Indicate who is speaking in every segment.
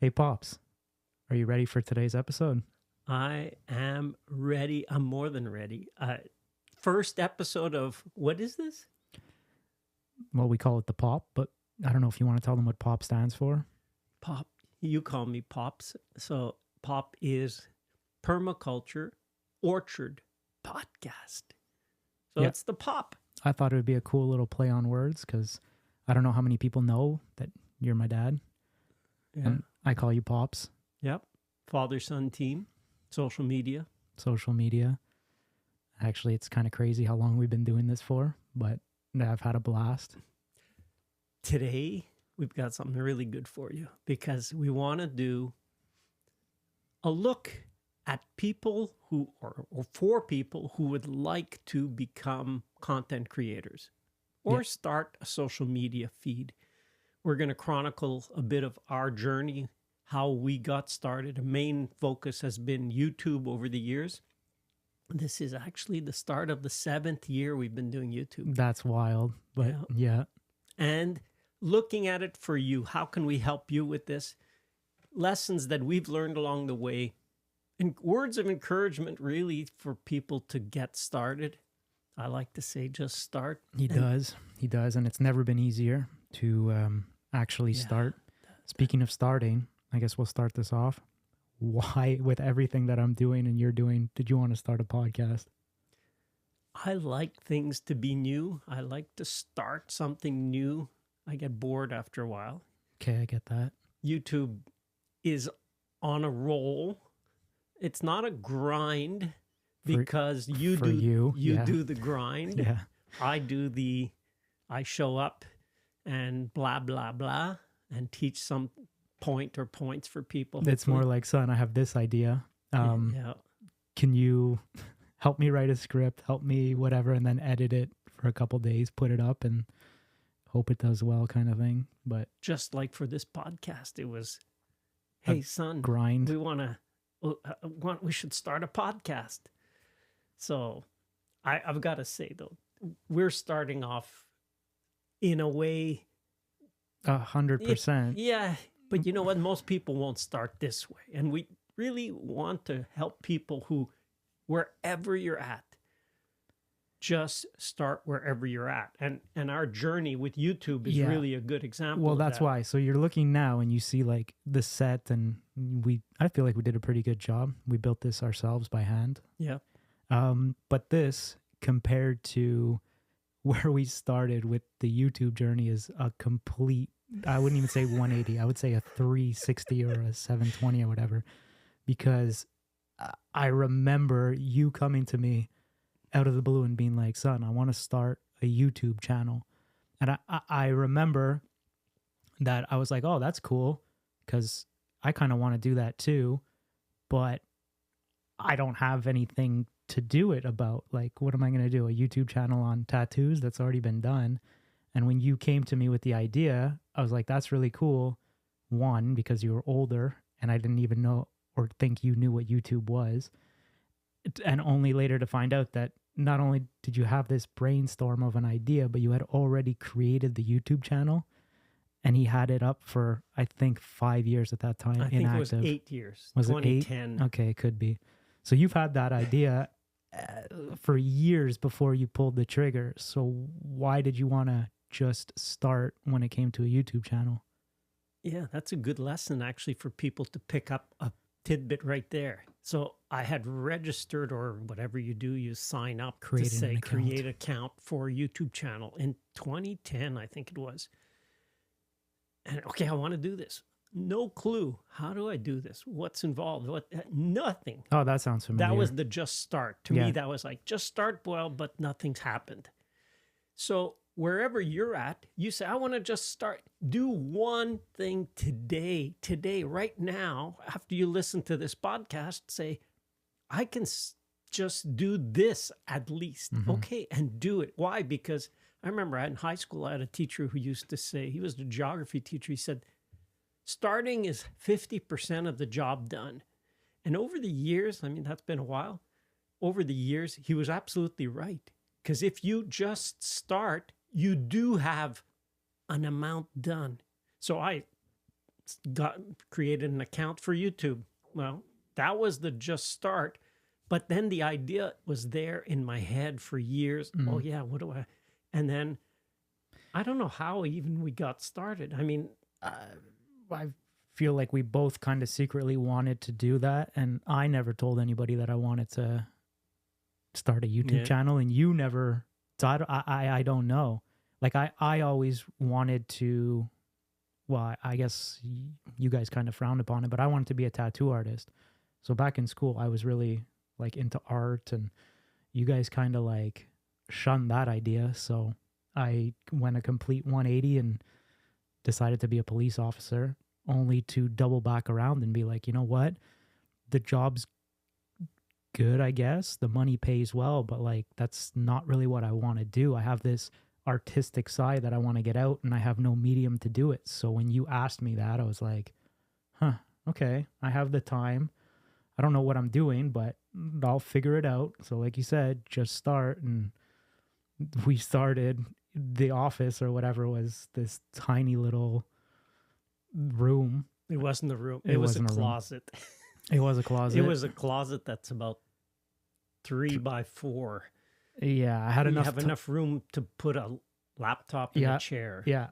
Speaker 1: Hey, Pops, are you ready for today's episode?
Speaker 2: I am ready. I'm more than ready. First episode of what is this?
Speaker 1: Well, we call it the Pop, but I don't know if you want to tell them what Pop stands for.
Speaker 2: Pop. You call me Pops. So Pop is Permaculture Orchard podcast. So
Speaker 1: Yeah.
Speaker 2: it's the Pop.
Speaker 1: I thought it would be a cool little play on words because I don't know how many people know that you're my dad.
Speaker 2: Yeah.
Speaker 1: And I call you Pops.
Speaker 2: Yep. Father-son team. Social media.
Speaker 1: Social media. Actually, it's kind of crazy how long we've been doing this for, but I've had a blast.
Speaker 2: Today, we've got something really good for you because we want to do a look at people who, or for people who would like to become content creators or start a social media feed. We're going to chronicle a bit of our journey, how we got started. A main focus has been YouTube over the years. This is actually the start of the 7th year we've been doing YouTube.
Speaker 1: That's wild, but yeah.
Speaker 2: And looking at it for you, how can we help you with this? Lessons that we've learned along the way, and words of encouragement really for people to get started. I like to say just start.
Speaker 1: He does. And it's never been easier to actually start. Speaking of starting, I guess we'll start this off. Why, with everything that I'm doing and you're doing, did you want to start a podcast?
Speaker 2: I like things to be new. I like to start something new. I get bored after a while.
Speaker 1: Okay, I get that.
Speaker 2: YouTube is on a roll. It's not a grind because you do the grind.
Speaker 1: Yeah.
Speaker 2: I show up and blah, blah, blah, and teach some point or points for people.
Speaker 1: It's more like, son, I have this idea. Can you help me write a script, help me whatever, and then edit it for a couple days, put it up and hope it does well kind of thing. But
Speaker 2: just like for this podcast, it was, hey, son,
Speaker 1: grind.
Speaker 2: We should start a podcast. So I've got to say, though, we're starting off in a way.
Speaker 1: 100%.
Speaker 2: Yeah. But you know what? Most people won't start this way. And we really want to help people who, wherever you're at, just start wherever you're at. And our journey with YouTube is really a good example.
Speaker 1: Well, that's why. So you're looking now and you see like the set, and I feel like we did a pretty good job. We built this ourselves by hand.
Speaker 2: Yeah.
Speaker 1: But this, compared to where we started with the YouTube journey, is a complete, I wouldn't even say 180. I would say a 360 or a 720 or whatever, because I remember you coming to me out of the blue and being like, son, I want to start a YouTube channel. And I remember that I was like, oh, that's cool, because I kind of want to do that too, but I don't have anything to do it about. Like, what am I going to do? A YouTube channel on tattoos? That's already been done. And when you came to me with the idea, I was like, that's really cool. One, because you were older and I didn't even know or think you knew what YouTube was. And only later to find out that not only did you have this brainstorm of an idea, but you had already created the YouTube channel. And he had it up for, I think, 5 years at that time.
Speaker 2: I think inactive. It was 8 years.
Speaker 1: Was
Speaker 2: 2010.
Speaker 1: It 8? Okay, it could be. So you've had that idea for years before you pulled the trigger. So why did you want to just start when it came to a YouTube channel?
Speaker 2: Yeah, that's a good lesson actually for people to pick up a tidbit right there. So I had registered, or whatever you do, you sign up to say create account for a YouTube channel in 2010, I think it was. And okay, I want to do this. No clue. How do I do this? What's involved? Nothing.
Speaker 1: Oh, that sounds familiar.
Speaker 2: That was the just start. To me, that was like, just start, well, but nothing's happened. So wherever you're at, you say, I want to just start. Do one thing today, right now, after you listen to this podcast, say, I can just do this at least. Mm-hmm. Okay, and do it. Why? Because I remember in high school, I had a teacher who used to say, he was a geography teacher. He said, starting is 50% of the job done. And over the years, I mean, that's been a while. Over the years, he was absolutely right. Because if you just start, you do have an amount done. So I got created an account for YouTube. Well, that was the just start. But then the idea was there in my head for years. Oh yeah, what do I? And then I don't know how even we got started. I mean,
Speaker 1: I feel like we both kind of secretly wanted to do that, and I never told anybody that I wanted to start a YouTube channel, and you never. So I don't know. Like I always wanted to. Well, I guess you guys kind of frowned upon it, but I wanted to be a tattoo artist. So back in school, I was really like into art, and you guys kind of like shunned that idea. So I went a complete 180 and decided to be a police officer, only to double back around and be like, you know what? The job's good, I guess. The money pays well, but like that's not really what I want to do. I have this artistic side that I want to get out, and I have no medium to do it. So when you asked me that, I was like, huh, okay, I have the time. I don't know what I'm doing, but I'll figure it out. So like you said, just start. And we started. The office or whatever was this tiny little room.
Speaker 2: It wasn't a room. It was a closet.
Speaker 1: It was a closet.
Speaker 2: It was a closet that's about 3 by 4.
Speaker 1: Yeah, I had enough.
Speaker 2: You have enough room to put a laptop in a chair.
Speaker 1: Yeah,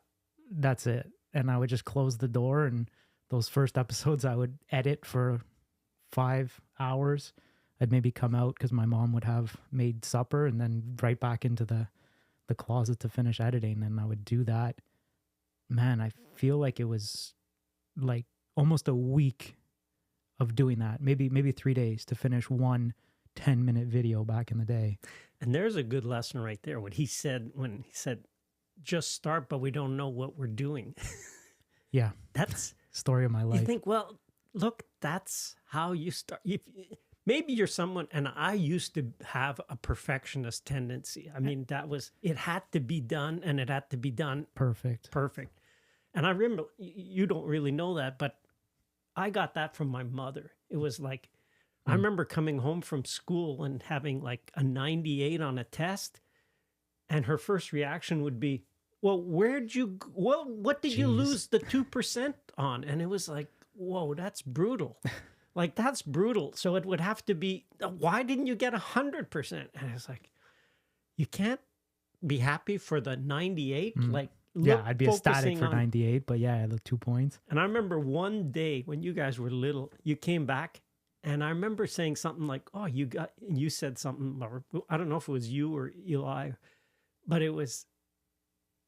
Speaker 1: that's it. And I would just close the door, and those first episodes I would edit for 5 hours. I'd maybe come out because my mom would have made supper, and then right back into the closet to finish editing, and I would do that. Man, I feel like it was like almost a week of doing that. Maybe 3 days to finish one 10-minute video back in the day.
Speaker 2: And there's a good lesson right there. What he said when he said, just start, but we don't know what we're doing.
Speaker 1: Yeah.
Speaker 2: That's
Speaker 1: story of my life.
Speaker 2: You think, well, look, that's how you start. Maybe you're someone, and I used to have a perfectionist tendency. I mean, it had to be done, and it had to be done
Speaker 1: perfect.
Speaker 2: And I remember, you don't really know that, but I got that from my mother. It was like, I remember coming home from school and having like a 98 on a test, and her first reaction would be, well, what did you lose the 2% on? And it was like, whoa, that's brutal. Like, that's brutal. So it would have to be, why didn't you get 100%? And I was like, you can't be happy for the 98. Like,
Speaker 1: yeah, I'd be ecstatic for 98, but yeah, the 2 points.
Speaker 2: And I remember one day when you guys were little, you came back, and I remember saying something like, oh, you said something, or I don't know if it was you or Eli, but it was,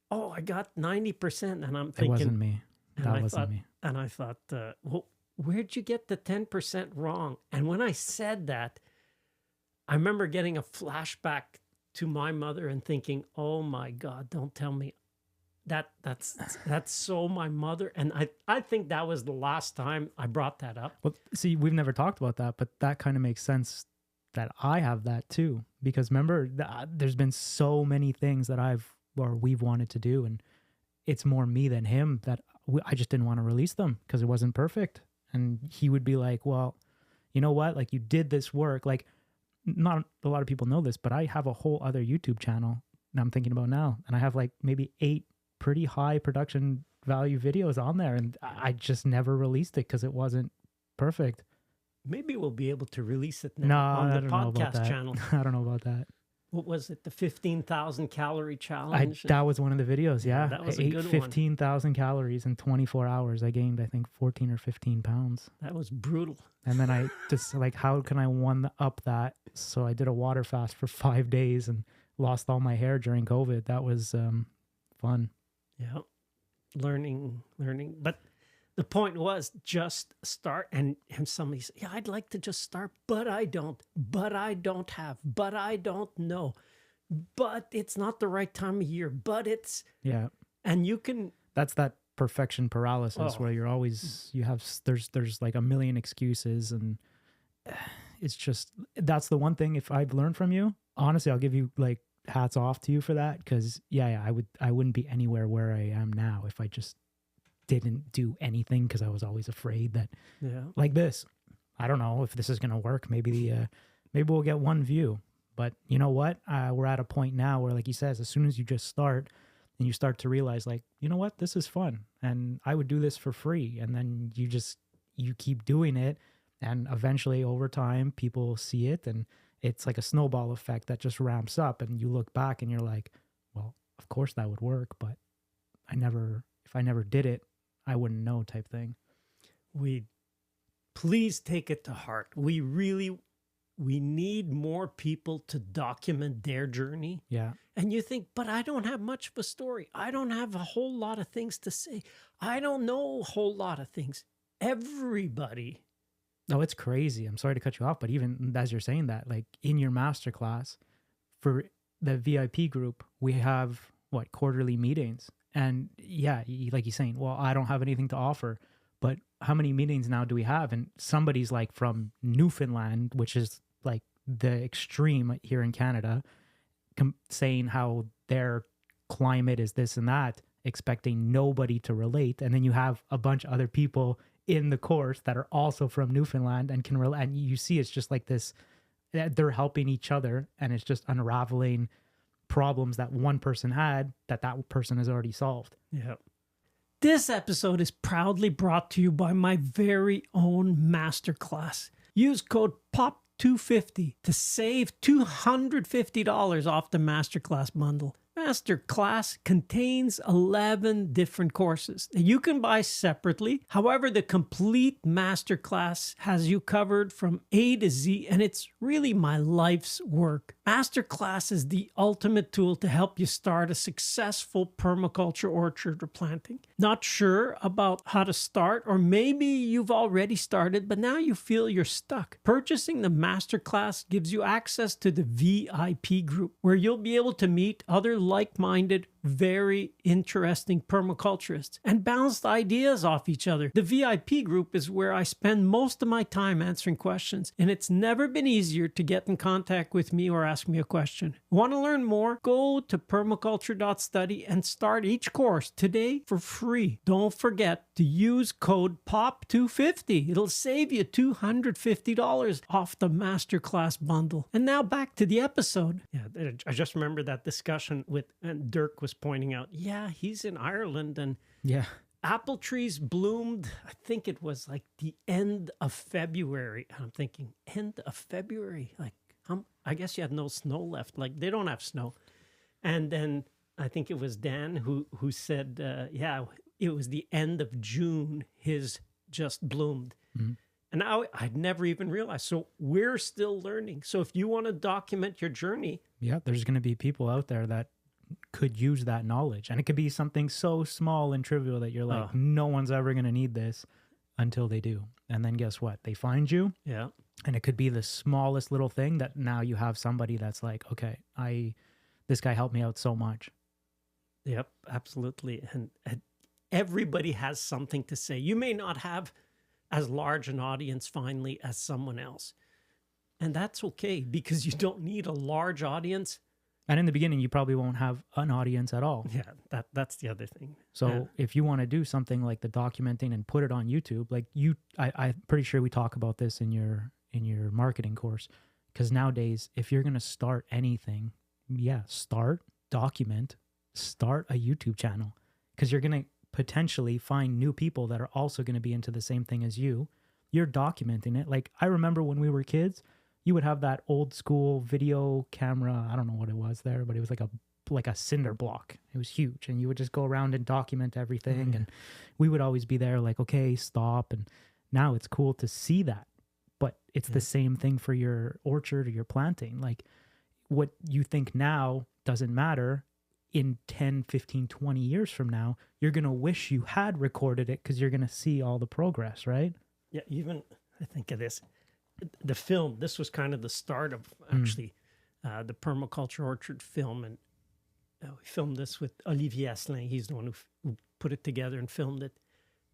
Speaker 2: oh, I got 90%. And I'm thinking,
Speaker 1: it wasn't me. That wasn't me.
Speaker 2: And I thought, well, where'd you get the 10% wrong? And when I said that, I remember getting a flashback to my mother and thinking, oh my God, don't tell me that's so my mother. And I think that was the last time I brought that up.
Speaker 1: Well, see, we've never talked about that, but that kind of makes sense that I have that too. Because remember, there's been so many things that we've wanted to do, and it's more me than him that I just didn't want to release them because it wasn't perfect. And he would be like, well, you know what? Like, you did this work. Like, not a lot of people know this, but I have a whole other YouTube channel that I'm thinking about now. And I have like maybe 8 pretty high production value videos on there. And I just never released it because it wasn't perfect.
Speaker 2: Maybe we'll be able to release it now on the podcast channel.
Speaker 1: I don't know about that.
Speaker 2: What was it? The 15,000 calorie challenge?
Speaker 1: That was one of the videos. Yeah.
Speaker 2: That was a good one.
Speaker 1: 15,000 calories in 24 hours. I gained, I think, 14 or 15 pounds.
Speaker 2: That was brutal.
Speaker 1: And then I just like, how can I one up that? So I did a water fast for 5 days and lost all my hair during COVID. That was fun.
Speaker 2: Yeah. Learning. But the point was just start. And somebody said, yeah, I'd like to just start, but I don't have, but I don't know, but it's not the right time of year, but it's,
Speaker 1: yeah.
Speaker 2: And you can,
Speaker 1: that's that perfection paralysis where you're always, there's like a million excuses, and it's just, that's the one thing. If I've learned from you, honestly, I'll give you like hats off to you for that. Cause I wouldn't be anywhere where I am now if I just didn't do anything, because I was always afraid that like this, I don't know if this is going to work. Maybe we'll get 1 view, but you know what? We're at a point now where, like he says, as soon as you just start, And you start to realize like, you know what, this is fun and I would do this for free. And then you keep doing it. And eventually over time, people see it and it's like a snowball effect that just ramps up. And you look back and you're like, well, of course that would work, but if I never did it, I wouldn't know type thing.
Speaker 2: Please take it to heart. We need more people to document their journey.
Speaker 1: Yeah.
Speaker 2: And you think, but I don't have much of a story. I don't have a whole lot of things to say. I don't know a whole lot of things. Everybody.
Speaker 1: No, it's crazy. I'm sorry to cut you off, but even as you're saying that, like in your masterclass for the VIP group, we have quarterly meetings. And yeah, like you're saying, well, I don't have anything to offer, but how many meetings now do we have? And somebody's like from Newfoundland, which is like the extreme here in Canada, saying how their climate is this and that, expecting nobody to relate. And then you have a bunch of other people in the course that are also from Newfoundland and can relate. And you see, it's just like this, they're helping each other and it's just unraveling problems that one person had that person has already solved.
Speaker 2: Yeah. This episode is proudly brought to you by my very own masterclass. Use code POP250 to save $250 off the masterclass bundle. Masterclass contains 11 different courses that you can buy separately. However, the complete masterclass has you covered from A to Z, and it's really my life's work. Masterclass is the ultimate tool to help you start a successful permaculture orchard or planting. Not sure about how to start, or maybe you've already started, but now you feel you're stuck. Purchasing the masterclass gives you access to the VIP group, where you'll be able to meet other like-minded, very interesting permaculturists and bounce ideas off each other. The VIP group is where I spend most of my time answering questions, and it's never been easier to get in contact with me or ask me a question. Want to learn more? Go to permaculture.study and start each course today for free. Don't forget to use code POP250. It'll save you $250 off the masterclass bundle. And now back to the episode. Yeah, I just remember that discussion and Dirk was pointing out, yeah, he's in Ireland and
Speaker 1: yeah,
Speaker 2: apple trees bloomed, I think it was like the end of February. And I'm thinking, end of February? Like, I guess you had no snow left. Like, they don't have snow. And then I think it was Dan who said, yeah, it was the end of June, his just bloomed. Mm-hmm. And I'd never even realized. So we're still learning. So if you want to document your journey.
Speaker 1: Yeah, there's going to be people out there that could use that knowledge. And it could be something so small and trivial that you're like, no one's ever going to need this until they do. And then guess what? They find you.
Speaker 2: Yeah.
Speaker 1: And it could be the smallest little thing that now you have somebody that's like, okay, this guy helped me out so much.
Speaker 2: Yep, absolutely. And everybody has something to say. You may not have as large an audience finally as someone else. And that's okay, because you don't need a large audience.
Speaker 1: And in the beginning, you probably won't have an audience at all.
Speaker 2: Yeah, that's the other thing.
Speaker 1: So if you want to do something like the documenting and put it on YouTube, like I'm pretty sure we talk about this in your marketing course, because nowadays, if you're going to start anything, document, start a YouTube channel, because you're going to potentially find new people that are also going to be into the same thing as you. You're documenting it. Like, I remember when we were kids, you would have that old school video camera. I don't know what it was there, but it was like a cinder block. It was huge. And you would just go around and document everything. Mm-hmm. And we would always be there like, okay, stop. And now it's cool to see that. But it's the same thing for your orchard or your planting. Like, what you think now doesn't matter. In 10, 15, 20 years from now, you're going to wish you had recorded it, because you're going to see all the progress, right?
Speaker 2: Yeah, even I think of this. The film, this was kind of the start of actually the Permaculture Orchard film. And we filmed this with Olivier Asselin. He's the one who put it together and filmed it.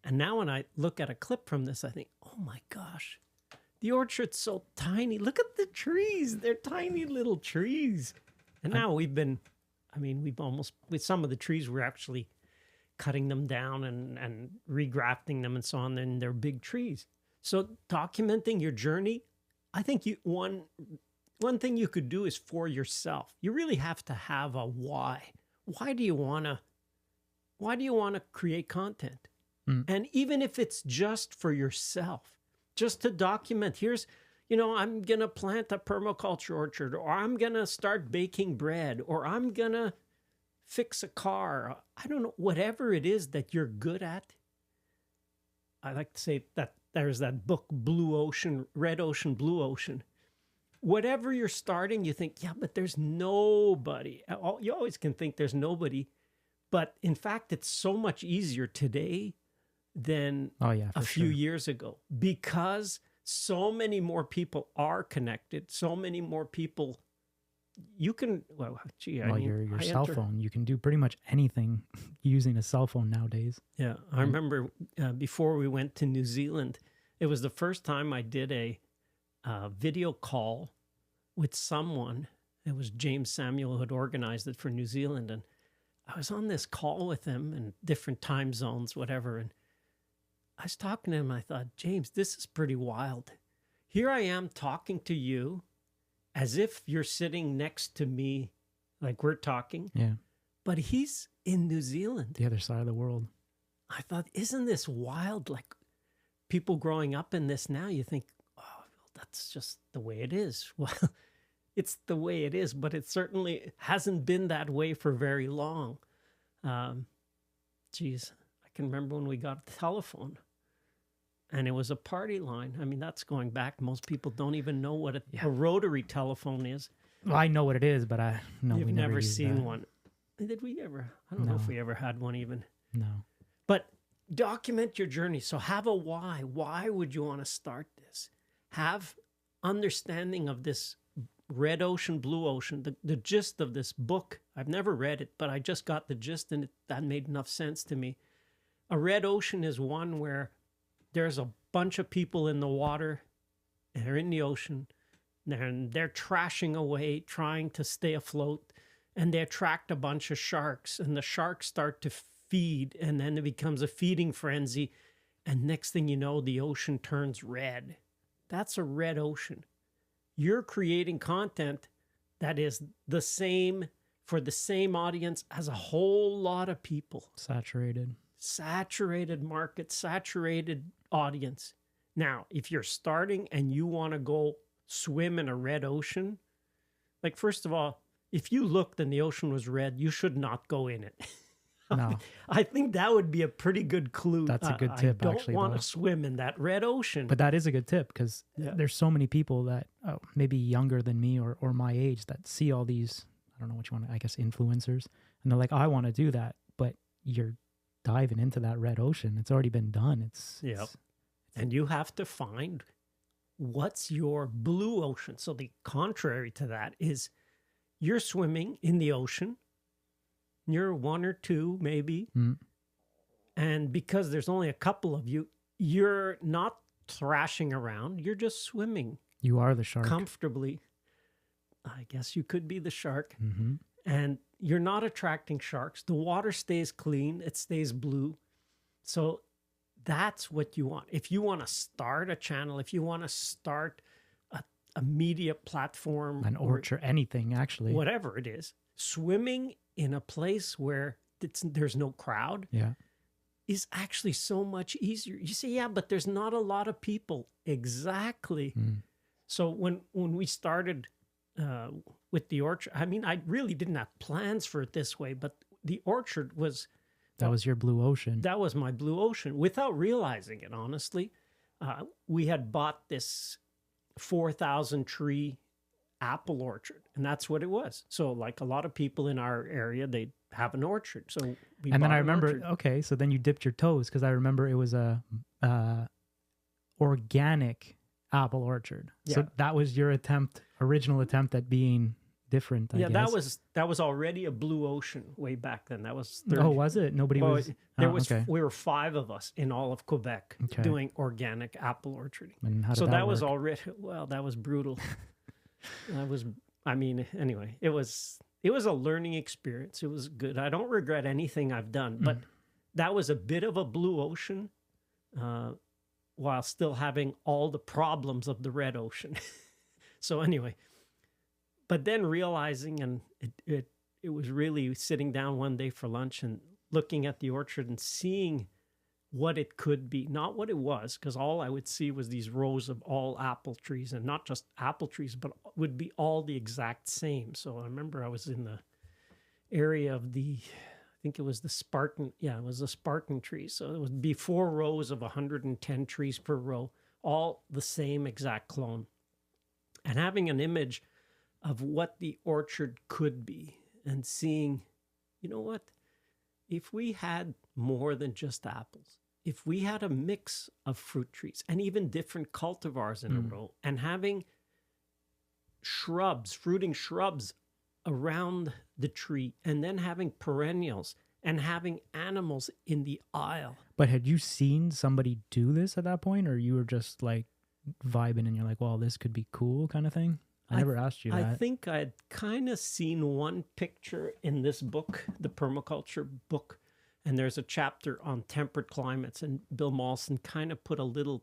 Speaker 2: And now when I look at a clip from this, I think, oh my gosh, the orchard's so tiny. Look at the trees. They're tiny little trees. And now with some of the trees, we're actually cutting them down and regrafting them and so on. And they're big trees. So documenting your journey, I think one thing you could do is for yourself. You really have to have a why. Why do you want to why do you want to create content? And even if it's just for yourself, just to document, here's, I'm going to plant a permaculture orchard, or I'm going to start baking bread, or I'm going to fix a car. I don't know, whatever it is that you're good at. I like to say that there's that book, Blue Ocean, Red Ocean, Blue Ocean. Whatever you're starting, you think, yeah, but there's nobody. You always can think there's nobody. But in fact, it's so much easier today than a few years ago, because so many more people are connected. So many more people. You can,
Speaker 1: your cell phone, you can do pretty much anything using a cell phone nowadays.
Speaker 2: Yeah. I remember before we went to New Zealand, it was the first time I did a video call with someone. It was James Samuel who had organized it for New Zealand. And I was on this call with him in different time zones, whatever. And I was talking to him. I thought, James, this is pretty wild. Here I am talking to you as if you're sitting next to me, like we're talking.
Speaker 1: Yeah.
Speaker 2: But he's in New Zealand.
Speaker 1: The other side of the world.
Speaker 2: I thought, isn't this wild? Like, people growing up in this now, you think, oh, that's just the way it is. Well, it's the way it is, but it certainly hasn't been that way for very long. Geez, I can remember when we got the telephone. And it was a party line. I mean, that's going back. Most people don't even know what a rotary telephone is.
Speaker 1: Well, I know what it is, but
Speaker 2: You've never seen one. Did we ever? I don't know if we ever had one even.
Speaker 1: No.
Speaker 2: But document your journey. So have a why. Why would you want to start this? Have understanding of this red ocean, blue ocean, the gist of this book. I've never read it, but I just got the gist, and that made enough sense to me. A red ocean is one where there's a bunch of people in the water, and they're in the ocean, and they're trashing away, trying to stay afloat, and they attract a bunch of sharks, and the sharks start to feed, and then it becomes a feeding frenzy, and next thing you know, the ocean turns red. That's a red ocean. You're creating content that is the same for the same audience as a whole lot of people. Saturated market, saturated audience. Now, if you're starting and you want to go swim in a red ocean, like, first of all, if you looked and the ocean was red, you should not go in it.
Speaker 1: No.
Speaker 2: I think that would be a pretty good clue.
Speaker 1: That's a good tip,
Speaker 2: I don't want to swim in that red ocean.
Speaker 1: But that is a good tip, because there's so many people that maybe younger than me or my age that see all these, I don't know what you want to, I guess, influencers. And they're like, I want to do that. But you're diving into that red ocean. It's already been done. And you have to find what's your blue ocean. So the contrary to that is you're swimming in the ocean. You're one or two, maybe. And because there's only a couple of you, you're not thrashing around. You're just swimming. You are the shark.
Speaker 2: Comfortably. I guess you could be the shark.
Speaker 1: Mm-hmm.
Speaker 2: And you're not attracting sharks. The water stays clean. It stays blue. So that's what you want. If you want to start a channel, if you want to start a media platform.
Speaker 1: An orchard, anything, actually.
Speaker 2: Whatever it is. Swimming in a place where there's no crowd is actually so much easier. You say, yeah, but there's not a lot of people. Exactly. So when we started with the orchard, I mean, I really didn't have plans for it this way, but the orchard was...
Speaker 1: That was your blue ocean.
Speaker 2: That was my blue ocean, without realizing it, honestly. We had bought this 4,000 tree apple orchard, and that's what it was. So like a lot of people in our area, they have an orchard. So
Speaker 1: and then I remember, okay, so then you dipped your toes, because I remember it was a organic apple orchard. Yeah. So that was your original attempt at being different, I guess.
Speaker 2: that was already a blue ocean way back then. That was
Speaker 1: 30. Oh, was it? Nobody was.
Speaker 2: Okay. We were 5 of us in all of Quebec doing organic apple orcharding.
Speaker 1: And how did
Speaker 2: so that
Speaker 1: work?
Speaker 2: Was already, well, that was brutal. Anyway, it was a learning experience. It was good. I don't regret anything I've done, but that was a bit of a blue ocean, while still having all the problems of the red ocean. So anyway, but then realizing, and it was really sitting down one day for lunch and looking at the orchard and seeing what it could be, not what it was, because all I would see was these rows of all apple trees, and not just apple trees, but would be all the exact same. So I remember I was in the area of I think it was the Spartan, yeah, it was the Spartan trees. So it would be 4 rows of 110 trees per row, all the same exact clone. And having an image of what the orchard could be and seeing, you know what, if we had more than just apples, if we had a mix of fruit trees and even different cultivars in a row, and having shrubs, fruiting shrubs around the tree, and then having perennials and having animals in the aisle.
Speaker 1: But had you seen somebody do this at that point, or you were just like vibing and you're like, well, this could be cool kind of thing? I never asked you that.
Speaker 2: I think I'd kind of seen one picture in this book, the permaculture book, and there's a chapter on temperate climates, and Bill Mawson kind of put a little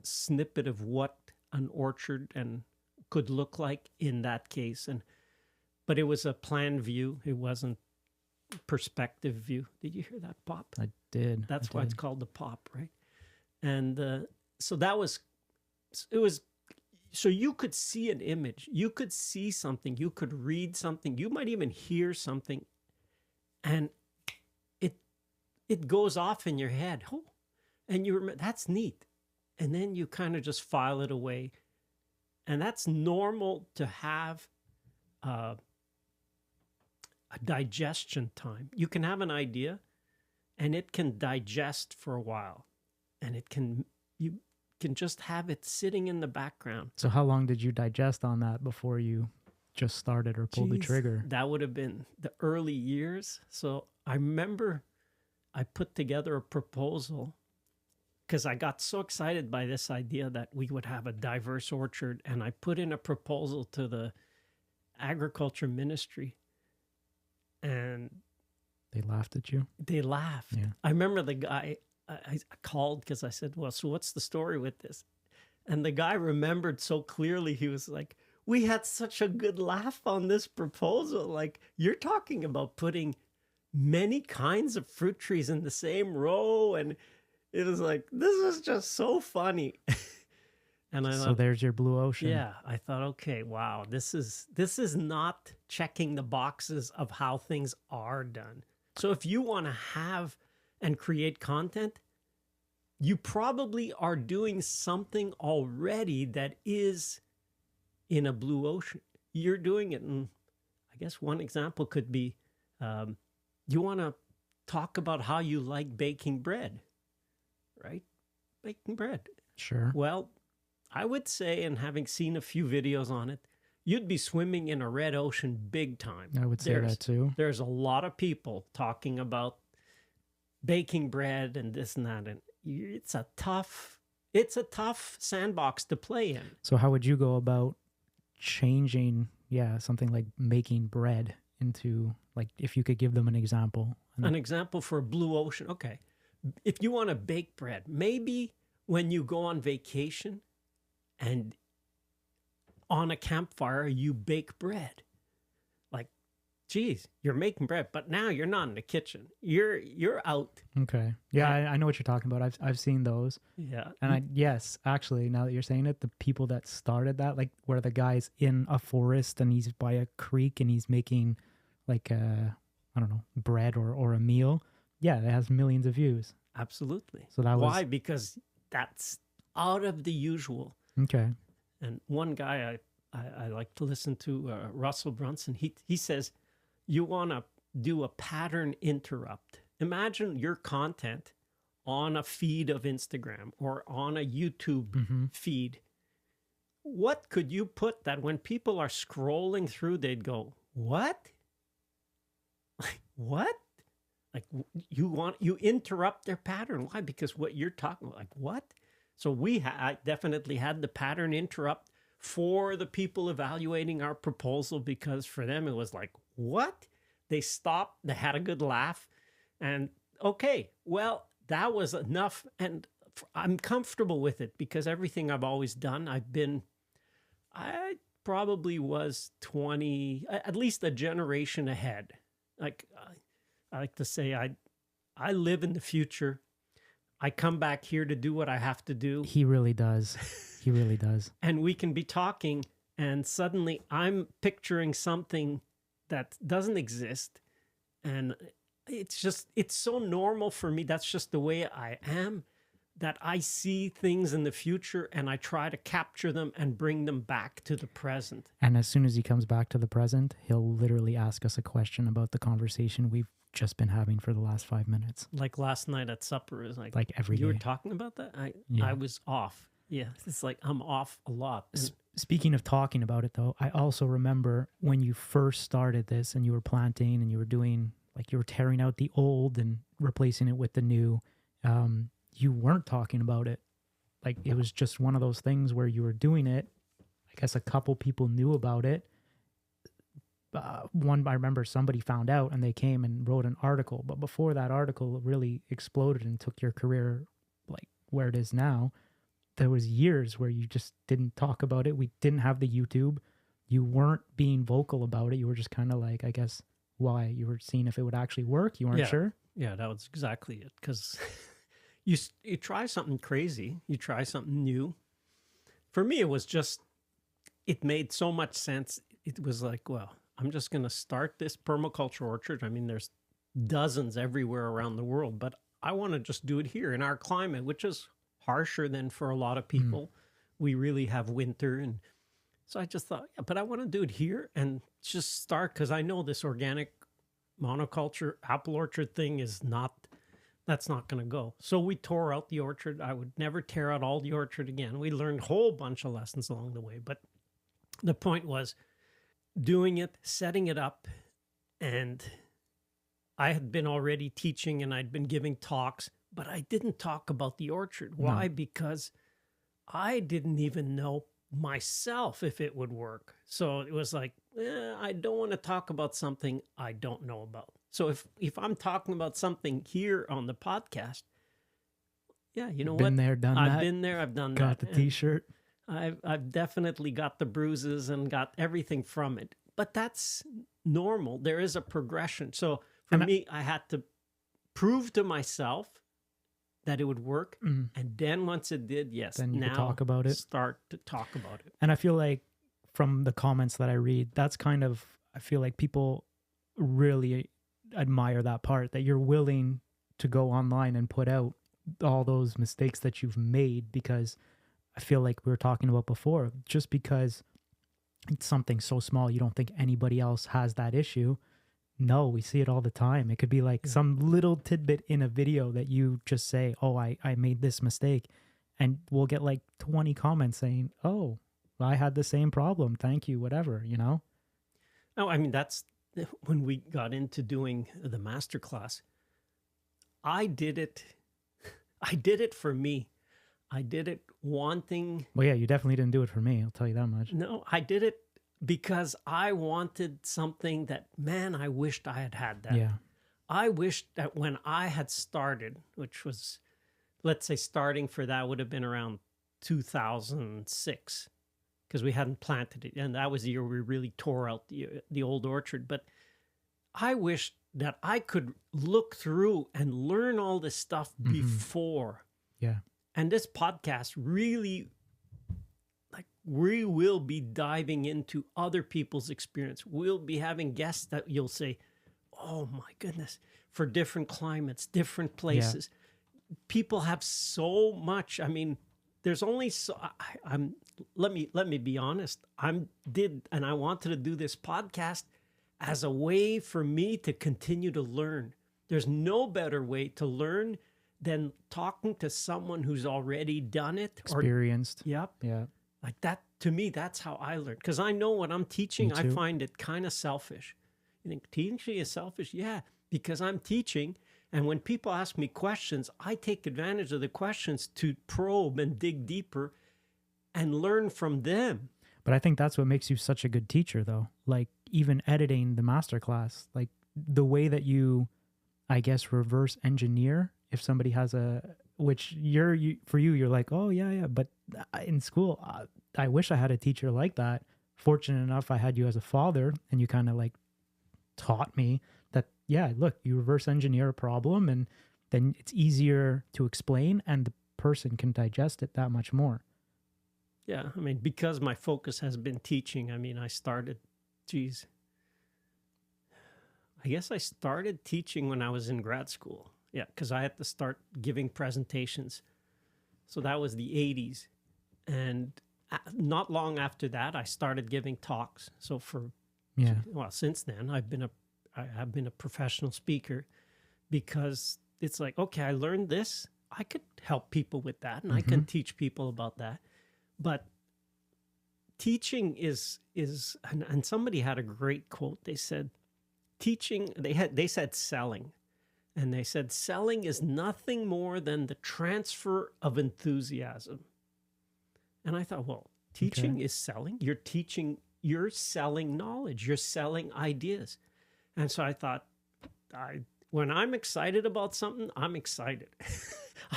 Speaker 2: snippet of what an orchard and could look like in that case. But it was a plan view. It wasn't perspective view. Did you hear that pop?
Speaker 1: I did.
Speaker 2: That's why it's called the pop, right? And so so you could see an image, you could see something, you could read something, you might even hear something, and it goes off in your head. Oh, and you remember, that's neat. And then you kind of just file it away. And that's normal to have a digestion time. You can have an idea and it can digest for a while, and you can just have it sitting in the background.
Speaker 1: So how long did you digest on that before you just started or pulled the trigger?
Speaker 2: That would have been the early years. So I remember I put together a proposal because I got so excited by this idea that we would have a diverse orchard, and I put in a proposal to the agriculture ministry, and
Speaker 1: they laughed at you.
Speaker 2: They laughed.
Speaker 1: Yeah.
Speaker 2: I remember the guy, I called because I said, well, so what's the story with this? And the guy remembered so clearly. He was like, we had such a good laugh on this proposal. Like, you're talking about putting many kinds of fruit trees in the same row. And it was like, this is just so funny. And I thought,
Speaker 1: there's your blue ocean.
Speaker 2: Yeah, I thought, okay, wow, this is not checking the boxes of how things are done. So if you want to have and create content, you probably are doing something already that is in a blue ocean. You're doing it. And I guess one example could be, you want to talk about how you like baking bread, right? Baking bread.
Speaker 1: Sure.
Speaker 2: Well, I would say, and having seen a few videos on it, you'd be swimming in a red ocean big time.
Speaker 1: I would say that too.
Speaker 2: There's a lot of people talking about baking bread and this and that, and it's a tough sandbox to play in.
Speaker 1: So how would you go about changing, something like making bread into, like, if you could give them an example?
Speaker 2: An example for a blue ocean. Okay. If you want to bake bread, maybe when you go on vacation and on a campfire, you bake bread. Like, geez, you're making bread, but now you're not in the kitchen. You're out.
Speaker 1: Okay. Yeah, I know what you're talking about. I've seen those.
Speaker 2: Yeah.
Speaker 1: And yes, actually, now that you're saying it, the people that started that, like where the guy's in a forest and he's by a creek and he's making like I don't know, bread or a meal. Yeah, it has millions of views.
Speaker 2: Absolutely.
Speaker 1: So that was
Speaker 2: why? Because that's out of the usual.
Speaker 1: Okay.
Speaker 2: And one guy I like to listen to, Russell Brunson, he says, you want to do a pattern interrupt. Imagine your content on a feed of Instagram or on a YouTube feed. What could you put that when people are scrolling through, they'd go, what? Like, what? Like, you interrupt their pattern. Why? Because what you're talking about, like, what? So I definitely had the pattern interrupt for the people evaluating our proposal, because for them it was like, what? They stopped, they had a good laugh, and okay, well, that was enough. And I'm comfortable with it because everything I've always done, I probably was 20, at least a generation ahead. Like, I like to say I live in the future. I come back here to do what I have to do.
Speaker 1: He really does. He really does.
Speaker 2: And we can be talking, and suddenly I'm picturing something that doesn't exist. And it's so normal for me. That's just the way I am, that I see things in the future and I try to capture them and bring them back to the present.
Speaker 1: And as soon as he comes back to the present, he'll literally ask us a question about the conversation we've just been having for the last 5 minutes.
Speaker 2: Like last night at supper is like
Speaker 1: every day.
Speaker 2: You were talking about that? I was off. Yeah, it's like I'm off a lot.
Speaker 1: Speaking of talking about it, though, I also remember when you first started this and you were planting and you were doing, like you were tearing out the old and replacing it with the new, you weren't talking about it. Like it was just one of those things where you were doing it. I guess a couple people knew about it. One, I remember somebody found out and they came and wrote an article. But before that article really exploded and took your career like where it is now, there was years where you just didn't talk about it. We didn't have the YouTube. You weren't being vocal about it. You were just kind of like, I guess, why? You were seeing if it would actually work. You weren't sure?
Speaker 2: Yeah, that was exactly it. Because you try something crazy. You try something new. For me, it was just, it made so much sense. It was like, well, I'm just going to start this permaculture orchard. I mean, there's dozens everywhere around the world, but I want to just do it here in our climate, which is harsher than for a lot of people. We really have winter. And so I just thought, yeah, but I want to do it here and just start, because I know this organic monoculture apple orchard thing that's not going to go. So we tore out the orchard. I would never tear out all the orchard again. We learned a whole bunch of lessons along the way. But the point was doing it, setting it up, and I had been already teaching and I'd been giving talks, but I didn't talk about the orchard. Why? No. Because I didn't even know myself if it would work. So it was like, I don't want to talk about something I don't know about. So if I'm talking about something here on the podcast, yeah, you know what?
Speaker 1: Been there, done that.
Speaker 2: I've been there, I've done that.
Speaker 1: Got the t-shirt.
Speaker 2: I've definitely got the bruises and got everything from it. But that's normal. There is a progression. So for me, I had to prove to myself that it would work. And then once it did, yes,
Speaker 1: then you
Speaker 2: now
Speaker 1: could talk about it.
Speaker 2: Start to talk about it.
Speaker 1: And I feel like from the comments that I read, that's kind of, I feel like people really admire that part, that you're willing to go online and put out all those mistakes that you've made, because I feel like we were talking about before, just because it's something so small, you don't think anybody else has that issue. No, we see it all the time. It could be like some little tidbit in a video that you just say, oh, I made this mistake. And we'll get like 20 comments saying, oh, I had the same problem. Thank you, whatever, you know?
Speaker 2: No, I mean, that's when we got into doing the masterclass. I did it for me. I did it wanting...
Speaker 1: Well, yeah, you definitely didn't do it for me. I'll tell you that much.
Speaker 2: No, I did it because I wanted something that, man, I wished I had that.
Speaker 1: Yeah.
Speaker 2: I wished that when I had started, which was, let's say starting for that would have been around 2006, because we hadn't planted it. And that was the year we really tore out the old orchard. But I wished that I could look through and learn all this stuff before.
Speaker 1: Yeah.
Speaker 2: And this podcast really, like, we will be diving into other people's experience. We'll be having guests that you'll say, oh my goodness, for different climates, different places. Yeah. People have so much. I mean, there's only so, let me be honest. I wanted to do this podcast as a way for me to continue to learn. There's no better way to learn than talking to someone who's already done it.
Speaker 1: Experienced.
Speaker 2: Yep.
Speaker 1: Yeah.
Speaker 2: Like that, to me, that's how I learn. Because I know when I'm teaching, I find it kind of selfish. You think teaching is selfish? Yeah, because I'm teaching. And when people ask me questions, I take advantage of the questions to probe and dig deeper and learn from them.
Speaker 1: But I think that's what makes you such a good teacher, though. Like even editing the masterclass, like the way that you, I guess, reverse engineer. If somebody has which for you, you're like, oh yeah. But in school, I wish I had a teacher like that. Fortunate enough, I had you as a father, and you kind of like taught me that yeah, look, you reverse engineer a problem and then it's easier to explain and the person can digest it that much more.
Speaker 2: Yeah, I mean, because my focus has been teaching, I mean, I started, geez, I guess I started teaching when I was in grad school. Yeah, because I had to start giving presentations. So that was the 80s. And not long after that, I started giving talks. So since then, I have been a professional speaker because it's like, okay, I learned this. I could help people with that and I can teach people about that. But teaching is and somebody had a great quote. They said, they said selling. And they said, selling is nothing more than the transfer of enthusiasm. And I thought, well, teaching is selling. You're selling knowledge. You're selling ideas. And so I thought, when I'm excited about something, I'm excited.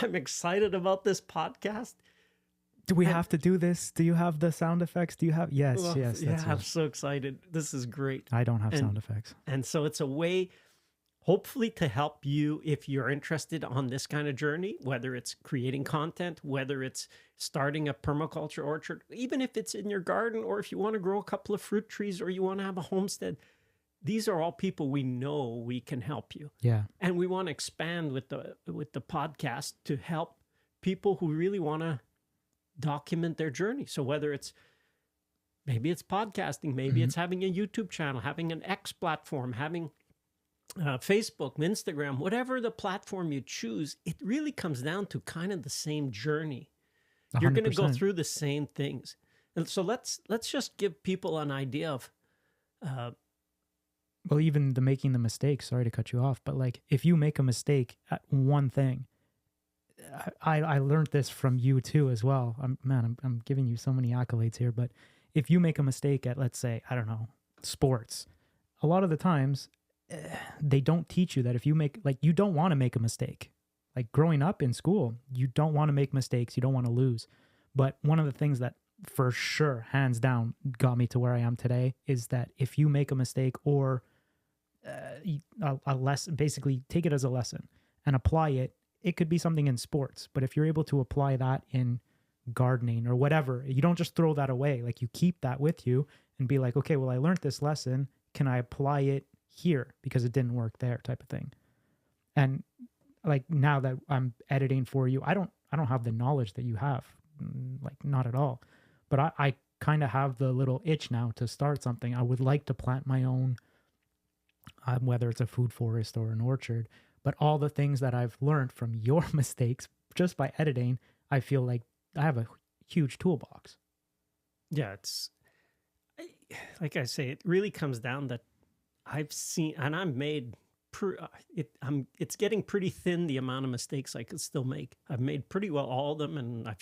Speaker 2: I'm excited about this podcast.
Speaker 1: Do we have to do this? Do you have the sound effects? Do you have? Yes,
Speaker 2: well,
Speaker 1: yes.
Speaker 2: Yeah, I'm so excited. This is great.
Speaker 1: I don't have sound effects.
Speaker 2: And so it's a way, hopefully, to help you if you're interested on this kind of journey, whether it's creating content, whether it's starting a permaculture orchard, even if it's in your garden, or if you want to grow a couple of fruit trees, or you want to have a homestead. These are all people we know we can help you.
Speaker 1: Yeah.
Speaker 2: And we want to expand with the podcast to help people who really want to document their journey. So whether maybe it's podcasting, maybe it's having a YouTube channel, having an X platform, having Facebook, Instagram, whatever the platform you choose, it really comes down to kind of the same journey. 100%. You're going to go through the same things. And so let's just give people an idea of
Speaker 1: well, even making the mistake, sorry to cut you off, but like if you make a mistake at one thing, I learned this from you too as well. I'm giving you so many accolades here, but if you make a mistake at, let's say, I don't know, sports, a lot of the times they don't teach you that if you you don't want to make a mistake. Like growing up in school, you don't want to make mistakes. You don't want to lose. But one of the things that for sure, hands down, got me to where I am today is that if you make a mistake or a lesson, basically take it as a lesson and apply it. It could be something in sports, but if you're able to apply that in gardening or whatever, you don't just throw that away. Like you keep that with you and be like, okay, well, I learned this lesson. Can I apply it here because it didn't work there, type of thing. And like now that I'm editing for you, I don't have the knowledge that you have, like not at all. But I kind of have the little itch now to start something. I would like to plant my own, whether it's a food forest or an orchard. But all the things that I've learned from your mistakes just by editing, I feel like I have a huge toolbox.
Speaker 2: Yeah, like I say, it really comes down that I've seen, and I've made, it's getting pretty thin, the amount of mistakes I could still make. I've made pretty well all of them, and I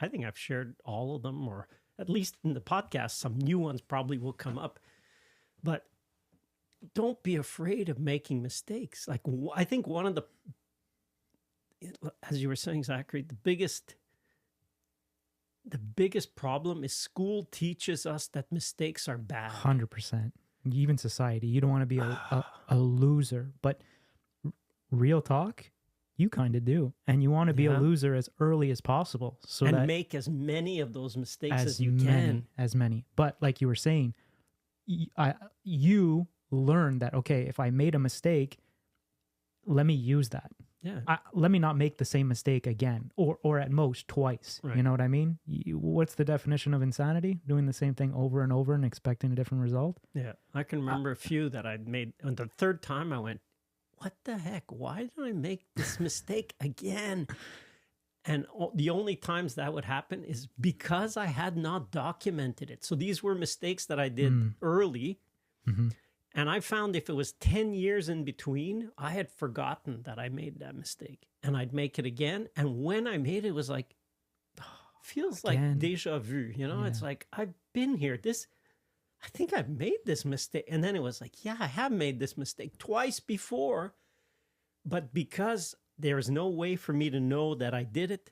Speaker 2: think I've shared all of them, or at least in the podcast, some new ones probably will come up. But don't be afraid of making mistakes. Like, I think one of as you were saying, Zachary, the biggest problem is school teaches us that mistakes are bad.
Speaker 1: 100%. Even society, you don't want to be a loser, but real talk, you kind of do. And you want to be a loser as early as possible. And
Speaker 2: make as many of those mistakes as you can.
Speaker 1: As many. But like you were saying, you learn that, okay, if I made a mistake, let me use that.
Speaker 2: Yeah.
Speaker 1: Let me not make the same mistake again, or at most twice. Right. You know what I mean? What's the definition of insanity? Doing the same thing over and over and expecting a different result?
Speaker 2: Yeah. I can remember a few that I'd made. And the third time I went, what the heck? Why did I make this mistake again? And the only times that would happen is because I had not documented it. So these were mistakes that I did early. Mm-hmm. And I found if it was 10 years in between, I had forgotten that I made that mistake. And I'd make it again. And when I made it, it was like, feels like déjà vu. You know, It's like, I've been here. I think I've made this mistake. And then it was like, yeah, I have made this mistake twice before. But because there is no way for me to know that I did it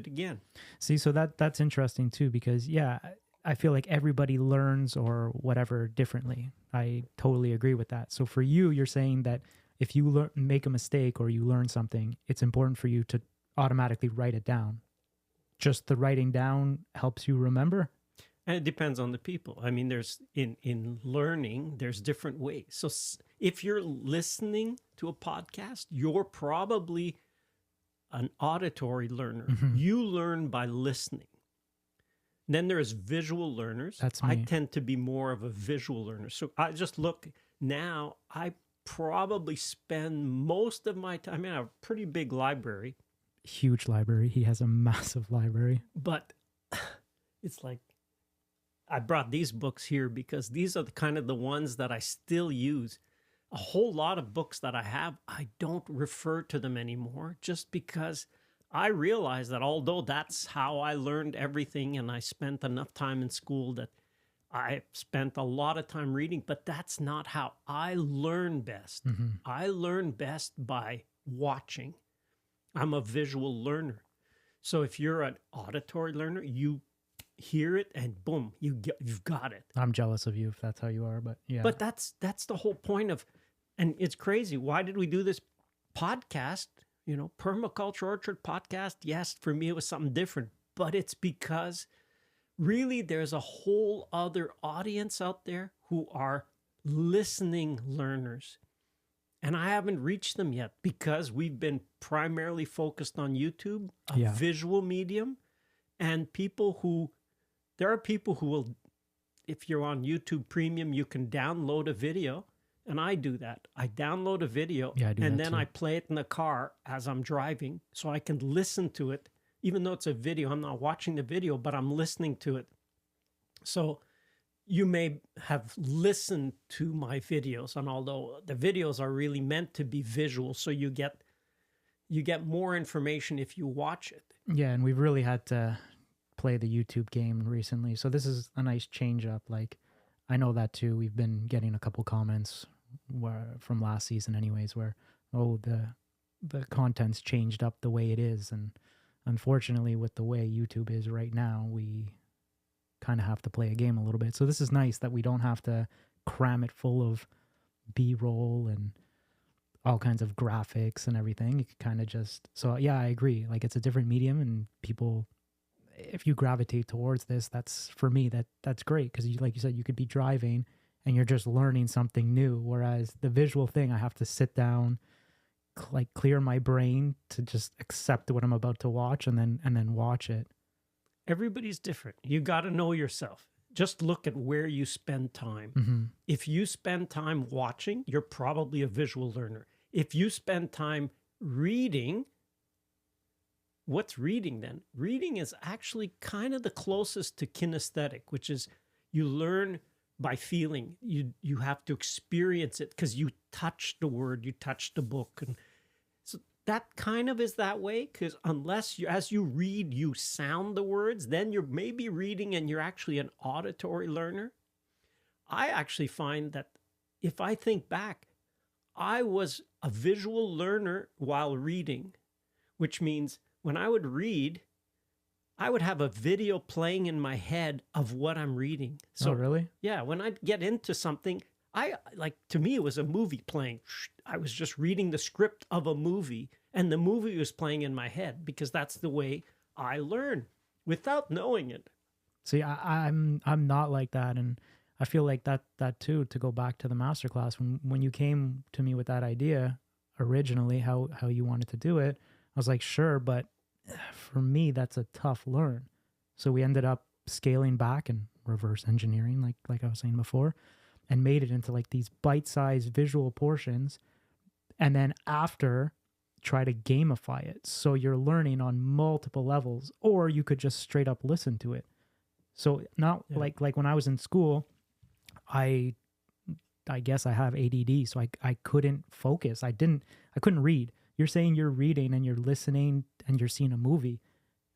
Speaker 2: again.
Speaker 1: See, so that's interesting too, because I feel like everybody learns or whatever differently. I totally agree with that. So for you, you're saying that if you make a mistake or you learn something, it's important for you to automatically write it down. Just the writing down helps you remember?
Speaker 2: And it depends on the people. I mean, there's in learning, there's different ways. So if you're listening to a podcast, you're probably an auditory learner.
Speaker 1: Mm-hmm.
Speaker 2: You learn by listening. Then there's visual learners.
Speaker 1: That's me.
Speaker 2: I tend to be more of a visual learner. So I just look now, I probably spend most of my time, I mean, I have a pretty big library.
Speaker 1: Huge library. He has a massive library.
Speaker 2: But it's like, I brought these books here because these are the ones that I still use. A whole lot of books that I have, I don't refer to them anymore just because I realize that although that's how I learned everything and I spent enough time in school that I spent a lot of time reading, but that's not how I learn best.
Speaker 1: Mm-hmm.
Speaker 2: I learn best by watching. I'm a visual learner. So if you're an auditory learner, you hear it and boom, you've got it.
Speaker 1: I'm jealous of you if that's how you are, but yeah.
Speaker 2: But that's the whole point of, and it's crazy. Why did we do this podcast? You know, Permaculture Orchard podcast. Yes, for me it was something different, but it's because really there's a whole other audience out there who are listening learners. And I haven't reached them yet because we've been primarily focused on YouTube, a visual medium, and there are people who will, if you're on YouTube Premium, you can download a video. And I do that. I download a video and then I play it in the car as I'm driving so I can listen to it. Even though it's a video, I'm not watching the video, but I'm listening to it. So you may have listened to my videos, and although the videos are really meant to be visual, so you get more information if you watch it. Yeah,
Speaker 1: and we've really had to play the YouTube game recently. So this is a nice change up. Like, I know that too. We've been getting a couple comments from last season anyways, where, the content's changed up the way it is. And unfortunately, with the way YouTube is right now, we kind of have to play a game a little bit. So this is nice that we don't have to cram it full of B-roll and all kinds of graphics and everything. You could kind of just, so yeah, I agree. Like, it's a different medium, and people, if you gravitate towards this, that's, for me, that's great. Because like you said, you could be driving and you're just learning something new. Whereas the visual thing, I have to sit down, like clear my brain to just accept what I'm about to watch and then watch it.
Speaker 2: Everybody's different. You got to know yourself. Just look at where you spend time.
Speaker 1: Mm-hmm.
Speaker 2: If you spend time watching, you're probably a visual learner. If you spend time reading, what's reading then? Reading is actually kind of the closest to kinesthetic, which is you learn by feeling. You have to experience it because you touch the word, you touch the book. And so that kind of is that way, because as you read, you sound the words, then you're maybe reading and you're actually an auditory learner. I actually find that if I think back, I was a visual learner while reading, which means when I would read, I would have a video playing in my head of what I'm reading. So,
Speaker 1: oh, really?
Speaker 2: Yeah, when I'd get into something, to me, it was a movie playing. I was just reading the script of a movie, and the movie was playing in my head because that's the way I learn without knowing it.
Speaker 1: See, I'm not like that, and I feel like that too. To go back to the masterclass, when you came to me with that idea originally, how you wanted to do it, I was like, sure, but for me, that's a tough learn. So we ended up scaling back and reverse engineering, like I was saying before, and made it into like these bite-sized visual portions. And then after, try to gamify it. So you're learning on multiple levels, or you could just straight up listen to it. So not like when I was in school, I guess I have ADD, so I couldn't focus. I couldn't read. You're saying you're reading and you're listening and you're seeing a movie.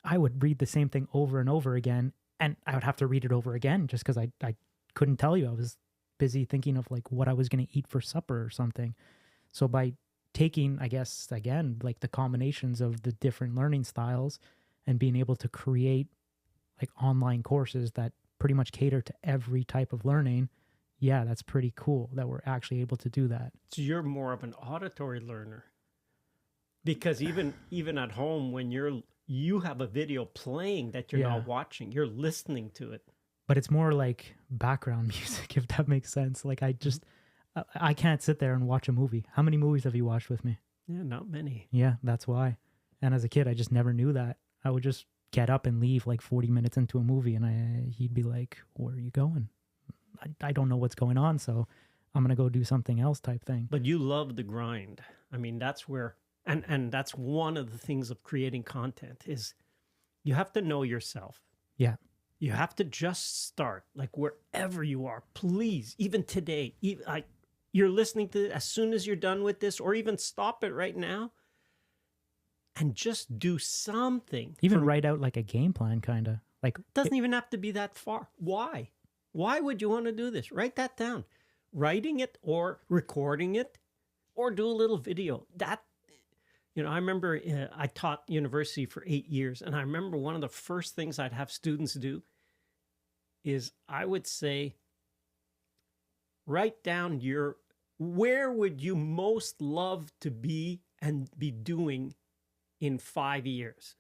Speaker 1: I would read the same thing over and over again, and I would have to read it over again just because I couldn't tell you. I was busy thinking of like what I was going to eat for supper or something. So by taking, I guess, again, like the combinations of the different learning styles and being able to create like online courses that pretty much cater to every type of learning, yeah, that's pretty cool that we're actually able to do that.
Speaker 2: So you're more of an auditory learner, because even at home, when you have a video playing that you're not watching, you're listening to it.
Speaker 1: But it's more like background music, if that makes sense. Like I can't sit there and watch a movie. How many movies have you watched with me?
Speaker 2: Yeah, not many.
Speaker 1: Yeah, that's why. And as a kid, I just never knew that. I would just get up and leave like 40 minutes into a movie, and he'd be like, "Where are you going?" I don't know what's going on, so I'm going to go do something else type thing.
Speaker 2: But you love the grind. I mean, that's where, and that's one of the things of creating content is you have to know yourself.
Speaker 1: Yeah.
Speaker 2: You have to just start, like wherever you are, please, even today, like you're listening to it, as soon as you're done with this, or even stop it right now and just do something.
Speaker 1: Even write out like a game plan, kind of. Like,
Speaker 2: it doesn't even have to be that far. Why? Why would you want to do this? Write that down. Writing it or recording it or do a little video. That, I remember I taught university for 8 years, and I remember one of the first things I'd have students do is I would say, write down where would you most love to be and be doing in 5 years?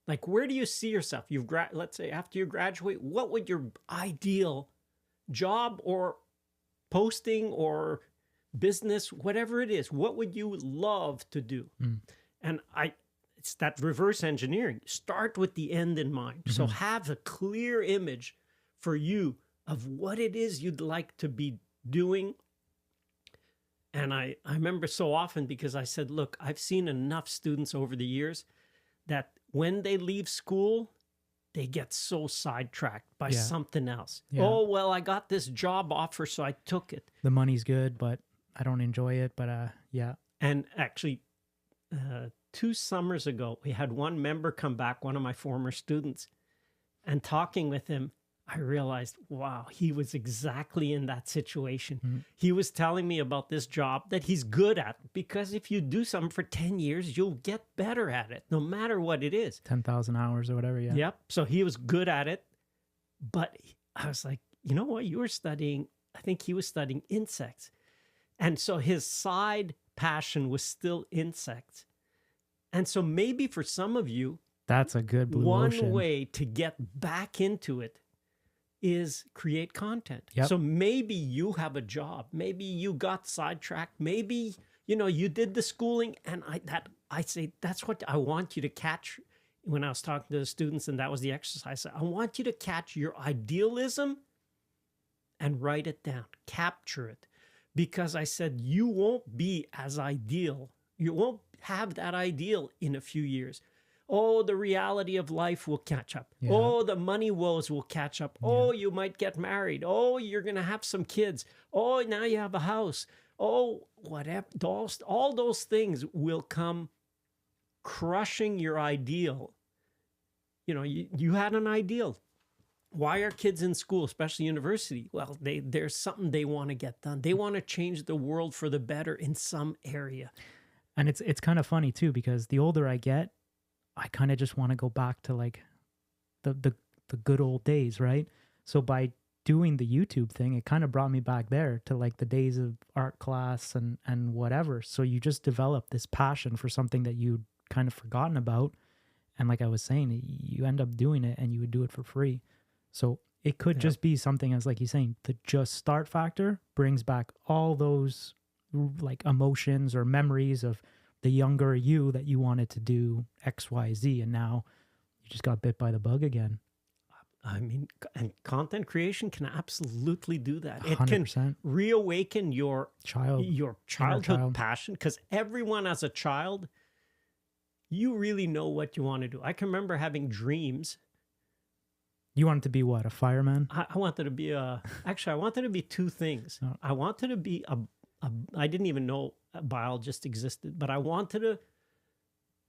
Speaker 2: Like, where do you see yourself? Let's say after you graduate, what would your ideal job or posting or business, whatever it is, what would you love to do? And it's that reverse engineering. Start with the end in mind. So have a clear image for you of what it is you'd like to be doing. And I remember so often, because I said, look, I've seen enough students over the years that when they leave school, they get so sidetracked by something else. Yeah. Oh, well, I got this job offer, so I took it.
Speaker 1: The money's good, but I don't enjoy it. But yeah.
Speaker 2: And actually, 2 summers ago, we had one member come back, one of my former students, and talking with him, I realized, wow, he was exactly in that situation. He was telling me about this job that he's good at, because if you do something for 10 years, you'll get better at it, no matter what it is.
Speaker 1: 10,000 hours or whatever, yeah.
Speaker 2: Yep. So he was good at it. But I was like, you know what? You were studying, I think he was studying insects. And so his side passion was still insects. And so maybe for some of you,
Speaker 1: that's a good blue ocean.
Speaker 2: One way to get back into it is create content.
Speaker 1: Yep.
Speaker 2: So maybe you have a job. Maybe you got sidetracked. Maybe, you did the schooling. And I say, that's what I want you to catch when I was talking to the students. And that was the exercise. I want you to catch your idealism and write it down, capture it. Because I said, you won't be as ideal. You won't have that ideal in a few years. Oh, the reality of life will catch up. Yeah. Oh, the money woes will catch up. Yeah. Oh, you might get married. Oh, you're going to have some kids. Oh, now you have a house. Oh, whatever. All those things will come crushing your ideal. You had an ideal. Why are kids in school, especially university? Well, there's something they want to get done. They want to change the world for the better in some area.
Speaker 1: And it's kind of funny too, because the older I get, I kind of just want to go back to like the good old days, right? So by doing the YouTube thing, it kind of brought me back there to like the days of art class and whatever. So you just develop this passion for something that you'd kind of forgotten about. And like I was saying, you end up doing it and you would do it for free. So it could just be something as like you're saying, the just start factor brings back all those like emotions or memories of the younger you that you wanted to do X, Y, Z, and now you just got bit by the bug again.
Speaker 2: I mean, and content creation can absolutely do that.
Speaker 1: 100%.
Speaker 2: It can reawaken your childhood passion, because everyone as a child, you really know what you want to do. I can remember having dreams.
Speaker 1: You wanted to be what, a fireman?
Speaker 2: I wanted to be actually, I wanted to be 2 things. Oh. I wanted to be I didn't even know a biologist existed, but I wanted to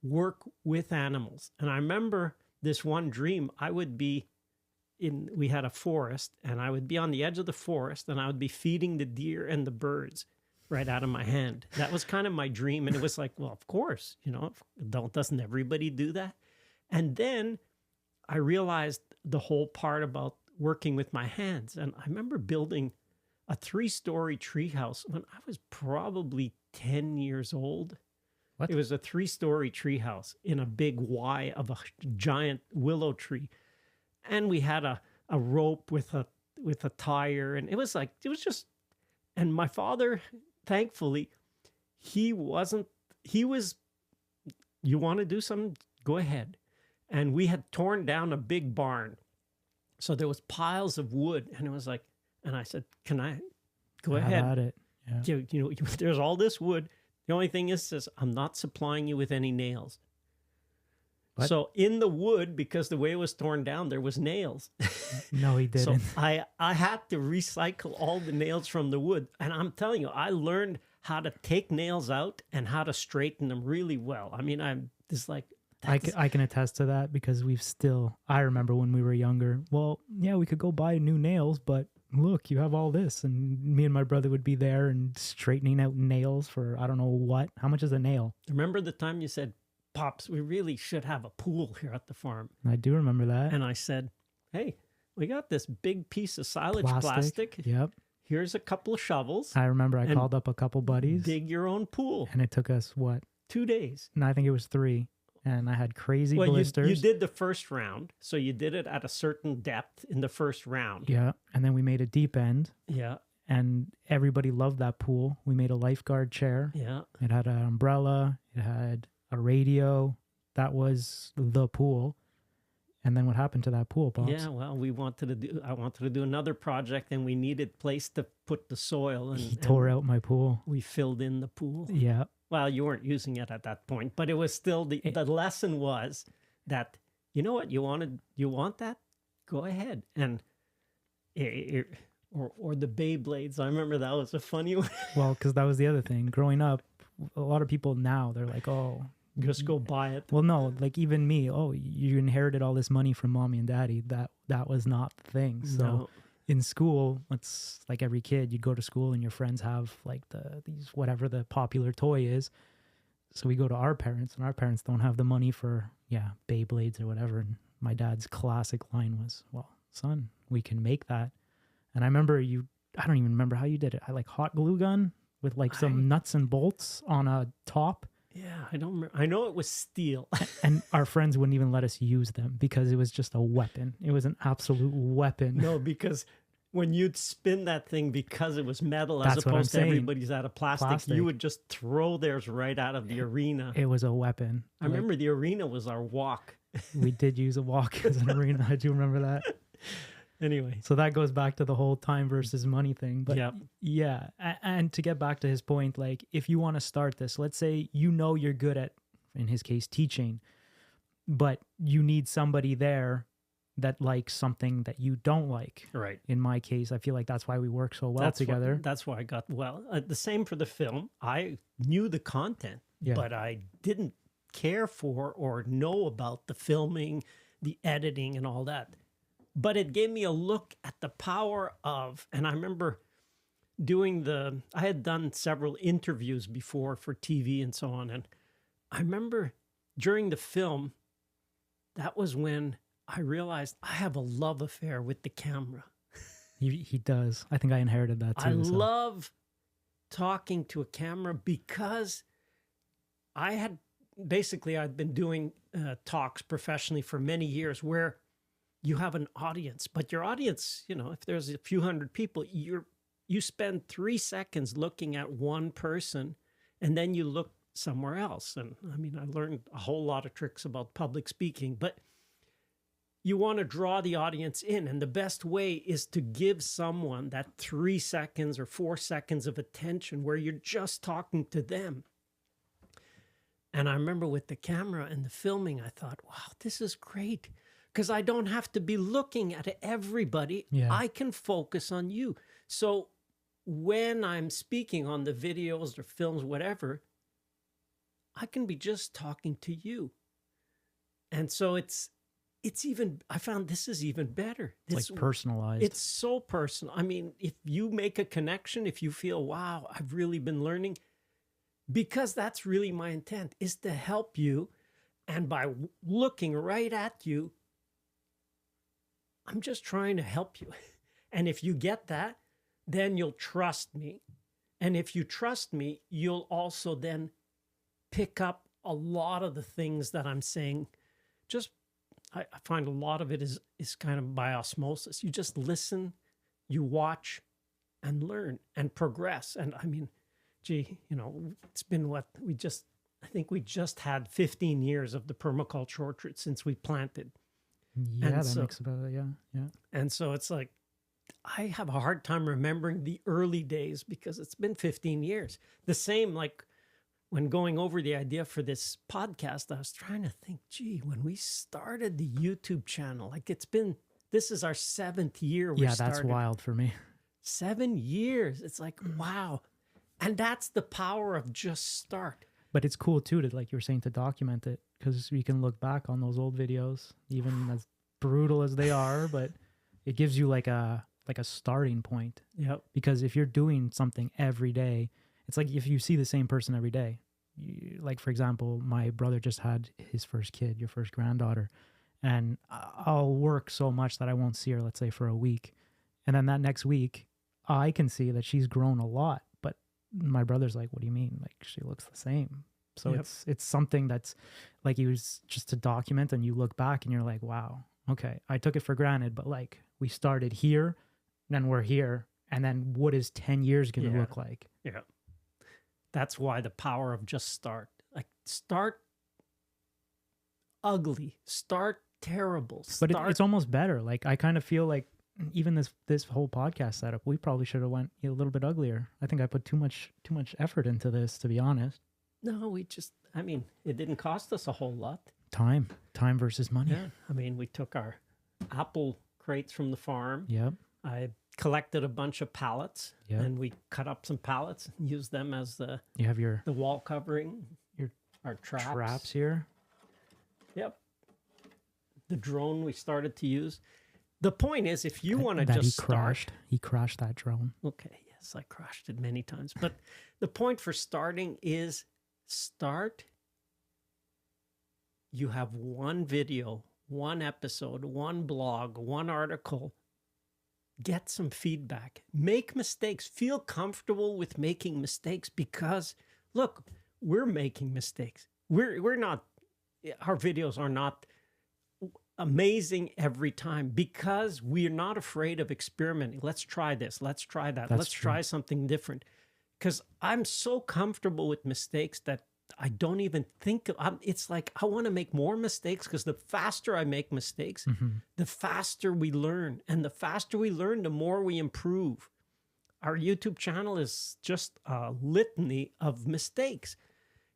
Speaker 2: work with animals. And I remember this one dream, we had a forest, and I would be on the edge of the forest, and I would be feeding the deer and the birds right out of my hand. That was kind of my dream. And it was like, well, of course, doesn't everybody do that? And then I realized the whole part about working with my hands. And I remember building a 3-story treehouse when I was probably 10 years old.
Speaker 1: What?
Speaker 2: It was a 3-story treehouse in a big Y of a giant willow tree. And we had a rope with a tire. And it was just, and my father, thankfully, he was, you want to do something? Go ahead. And we had torn down a big barn. So there was piles of wood. And it was like, and I said, can I go ahead?
Speaker 1: Have at it. Yeah.
Speaker 2: You know, there's all this wood. The only thing is I'm not supplying you with any nails.
Speaker 1: What?
Speaker 2: So in the wood, because the way it was torn down, there was nails.
Speaker 1: No, he didn't.
Speaker 2: So I had to recycle all the nails from the wood. And I'm telling you, I learned how to take nails out and how to straighten them really well. I mean, I'm just like...
Speaker 1: I can attest to that because I remember when we were younger, well, yeah, we could go buy new nails, but look, you have all this. And me and my brother would be there and straightening out nails for, I don't know what. How much is a nail?
Speaker 2: Remember the time you said, Pops, we really should have a pool here at the farm?
Speaker 1: I do remember that.
Speaker 2: And I said, hey, we got this big piece of silage plastic.
Speaker 1: Yep.
Speaker 2: Here's a couple of shovels.
Speaker 1: I remember I called up a couple buddies.
Speaker 2: Dig your own pool.
Speaker 1: And it took us, what?
Speaker 2: 2 days.
Speaker 1: No, I think it was 3. And I had crazy blisters.
Speaker 2: You did the first round. So you did it at a certain depth in the first round.
Speaker 1: Yeah. And then we made a deep end.
Speaker 2: Yeah.
Speaker 1: And everybody loved that pool. We made a lifeguard chair.
Speaker 2: Yeah.
Speaker 1: It had an umbrella. It had a radio. That was the pool. And then what happened to that pool, Pops?
Speaker 2: Yeah, well, I wanted to do another project, and we needed place to put the soil. And
Speaker 1: He tore out my pool.
Speaker 2: We filled in the pool.
Speaker 1: Yeah.
Speaker 2: Well, you weren't using it at that point, but it was still the lesson was that, you know what, you want that? Go ahead. And or the Beyblades. I remember that was a funny one.
Speaker 1: Well, because that was the other thing. Growing up, a lot of people now, they're like, oh,
Speaker 2: just go buy it.
Speaker 1: Well, no, like even me, oh, you inherited all this money from mommy and daddy. That was not the thing. So
Speaker 2: No.
Speaker 1: in school, it's like every kid, you'd go to school and your friends have like these whatever the popular toy is. So we go to our parents, and our parents don't have the money for Beyblades or whatever. And my dad's classic line was, well, son, we can make that. And I remember I don't even remember how you did it. I like hot glue gun with like some nuts and bolts on a top.
Speaker 2: Yeah, I don't remember. I know it was steel.
Speaker 1: And our friends wouldn't even let us use them because it was just a weapon. It was an absolute weapon.
Speaker 2: No, because when you'd spin that thing, because it was metal as
Speaker 1: That's what I'm
Speaker 2: opposed to
Speaker 1: saying.
Speaker 2: everybody's out of plastic, you would just throw theirs right out of the arena.
Speaker 1: It was a weapon.
Speaker 2: I remember the arena was our walk.
Speaker 1: We did use a walk as an arena. I do remember that.
Speaker 2: Anyway.
Speaker 1: So that goes back to the whole time versus money thing. But yeah. And to get back to his point, like if you want to start this, let's say you're good at, in his case, teaching, but you need somebody there that likes something that you don't like.
Speaker 2: Right.
Speaker 1: In my case, I feel like that's why we work so well together.
Speaker 2: That's why I got the same for the film. I knew the content, but I didn't care for or know about the filming, the editing, and all that. But it gave me a look at the power of, and I remember I had done several interviews before for TV and so on. And I remember during the film, that was when I realized I have a love affair with the camera.
Speaker 1: He does. I think I inherited that too.
Speaker 2: I love talking to a camera because I'd been doing talks professionally for many years where you have an audience, but your audience, if there's a few hundred people, you spend 3 seconds looking at one person and then you look somewhere else. And I mean, I learned a whole lot of tricks about public speaking, but you want to draw the audience in. And the best way is to give someone that 3 seconds or 4 seconds of attention where you're just talking to them. And I remember with the camera and the filming, I thought, wow, this is great. Because I don't have to be looking at everybody.
Speaker 1: Yeah.
Speaker 2: I can focus on you. So when I'm speaking on the videos or films, whatever, I can be just talking to you. And so I found this is even better.
Speaker 1: It's like personalized.
Speaker 2: It's so personal. I mean, if you make a connection, if you feel, wow, I've really been learning, because that's really my intent, is to help you. And by looking right at you, I'm just trying to help you. And if you get that, then you'll trust me. And if you trust me, you'll also then pick up a lot of the things that I'm saying. Just, I find a lot of it is kind of by osmosis. You just listen, you watch, and learn and progress. And I mean, gee, you know, it's been what I think we just had 15 years of the Permaculture Orchard since we planted.
Speaker 1: Yeah,
Speaker 2: and
Speaker 1: that makes about it. Yeah.
Speaker 2: And so it's like, I have a hard time remembering the early days because it's been 15 years. The same, like when going over the idea for this podcast, I was trying to think, gee, when we started the YouTube channel, like this is our 7th year.
Speaker 1: Yeah, that's wild for me.
Speaker 2: 7 years. It's like, wow. And that's the power of just start.
Speaker 1: But it's cool too to, like you were saying, to document it, because we can look back on those old videos, even as brutal as they are, but it gives you like a starting point.
Speaker 2: Yep.
Speaker 1: Because if you're doing something every day, it's like if you see the same person every day, like for example, my brother just had his first kid, your first granddaughter, and I'll work so much that I won't see her, let's say, for a week. And then that next week, I can see that she's grown a lot. But my brother's like, what do you mean? Like, she looks the same. So
Speaker 2: Yep.
Speaker 1: it's something that's like, you just to document, and you look back and you're like, wow, okay, I took it for granted, but like we started here, then we're here. And then what is 10 years going to look like?
Speaker 2: Yeah. That's why the power of just start. Like, start ugly, start terrible.
Speaker 1: But it's almost better. Like, I kind of feel like even this whole podcast setup, we probably should have went a little bit uglier. I think I put too much effort into this, to be honest.
Speaker 2: No, it didn't cost us a whole lot.
Speaker 1: Time versus money.
Speaker 2: Yeah. I mean, we took our apple crates from the farm.
Speaker 1: Yep.
Speaker 2: I collected a bunch of pallets,
Speaker 1: Yep.
Speaker 2: and we cut up some pallets and used them as the
Speaker 1: You have the
Speaker 2: wall covering, our
Speaker 1: traps here.
Speaker 2: Yep. The drone we started to use. The point is, if you want to
Speaker 1: That
Speaker 2: just
Speaker 1: he crashed that drone.
Speaker 2: Okay, yes, I crashed it many times. But the point for starting is start. You have one video, one episode, one blog, one article. Get some feedback. Make mistakes. Feel comfortable with making mistakes, because look, we're making mistakes. We're not, our videos are not amazing every time, because we're not afraid of experimenting. Let's try this. Let's try that. Let's try something different. Because I'm so comfortable with mistakes that I don't even think of. It's like I want to make more mistakes, because the faster I make mistakes, the faster we learn. And the faster we learn, the more we improve. Our YouTube channel is just a litany of mistakes.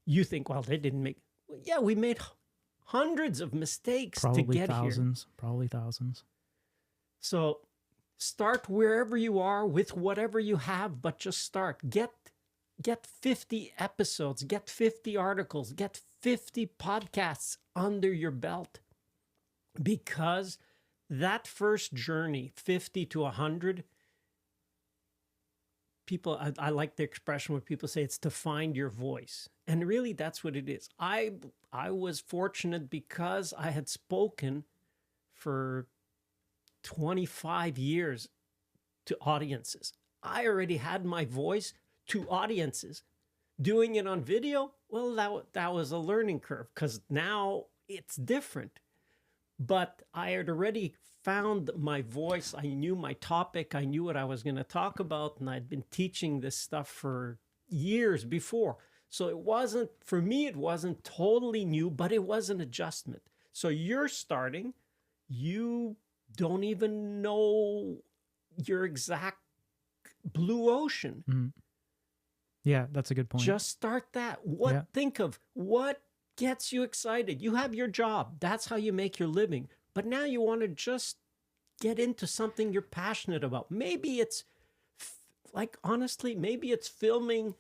Speaker 2: You think, well, they didn't make... Yeah, we made hundreds of mistakes to get here.
Speaker 1: Probably thousands.
Speaker 2: So start wherever you are with whatever you have, but just start. Get 50 episodes, get 50 articles, get 50 podcasts under your belt. Because that first journey, 50 to 100, people, I like the expression where people say it's to find your voice. And really, that's what it is. I was fortunate because I had spoken for 25 years to audiences. I already had my voice to audiences. Doing it on video, well, that was a learning curve, because now it's different. But I had already found my voice. I knew my topic. I knew what I was going to talk about. And I'd been teaching this stuff for years before. So it wasn't, for me, it wasn't totally new, but it was an adjustment. So you're starting, you don't even know your exact blue ocean.
Speaker 1: Mm-hmm. Yeah, that's a good point.
Speaker 2: Just start that. Think of what gets you excited. You have your job. That's how you make your living. But now you want to just get into something you're passionate about. Maybe it's honestly, maybe it's filming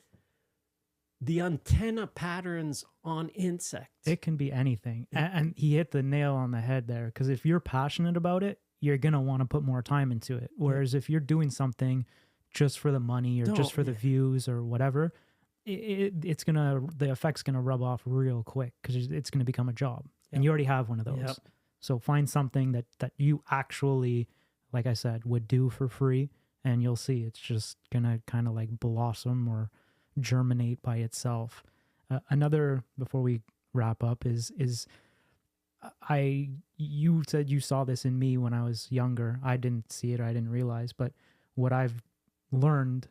Speaker 2: the antenna patterns on insects.
Speaker 1: It can be anything. And he hit the nail on the head there, because if you're passionate about it, you're going to want to put more time into it. Whereas if you're doing something just for the money or just for the views or whatever, the effect's going to rub off real quick, because it's going to become a job. And you already have one of those.
Speaker 2: Yep.
Speaker 1: So find something that you actually, like I said, would do for free, and you'll see it's just gonna kind of like blossom or germinate by itself. Another, before we wrap up, is you said you saw this in me when I was younger. I didn't see it, or I didn't realize, but what I've learned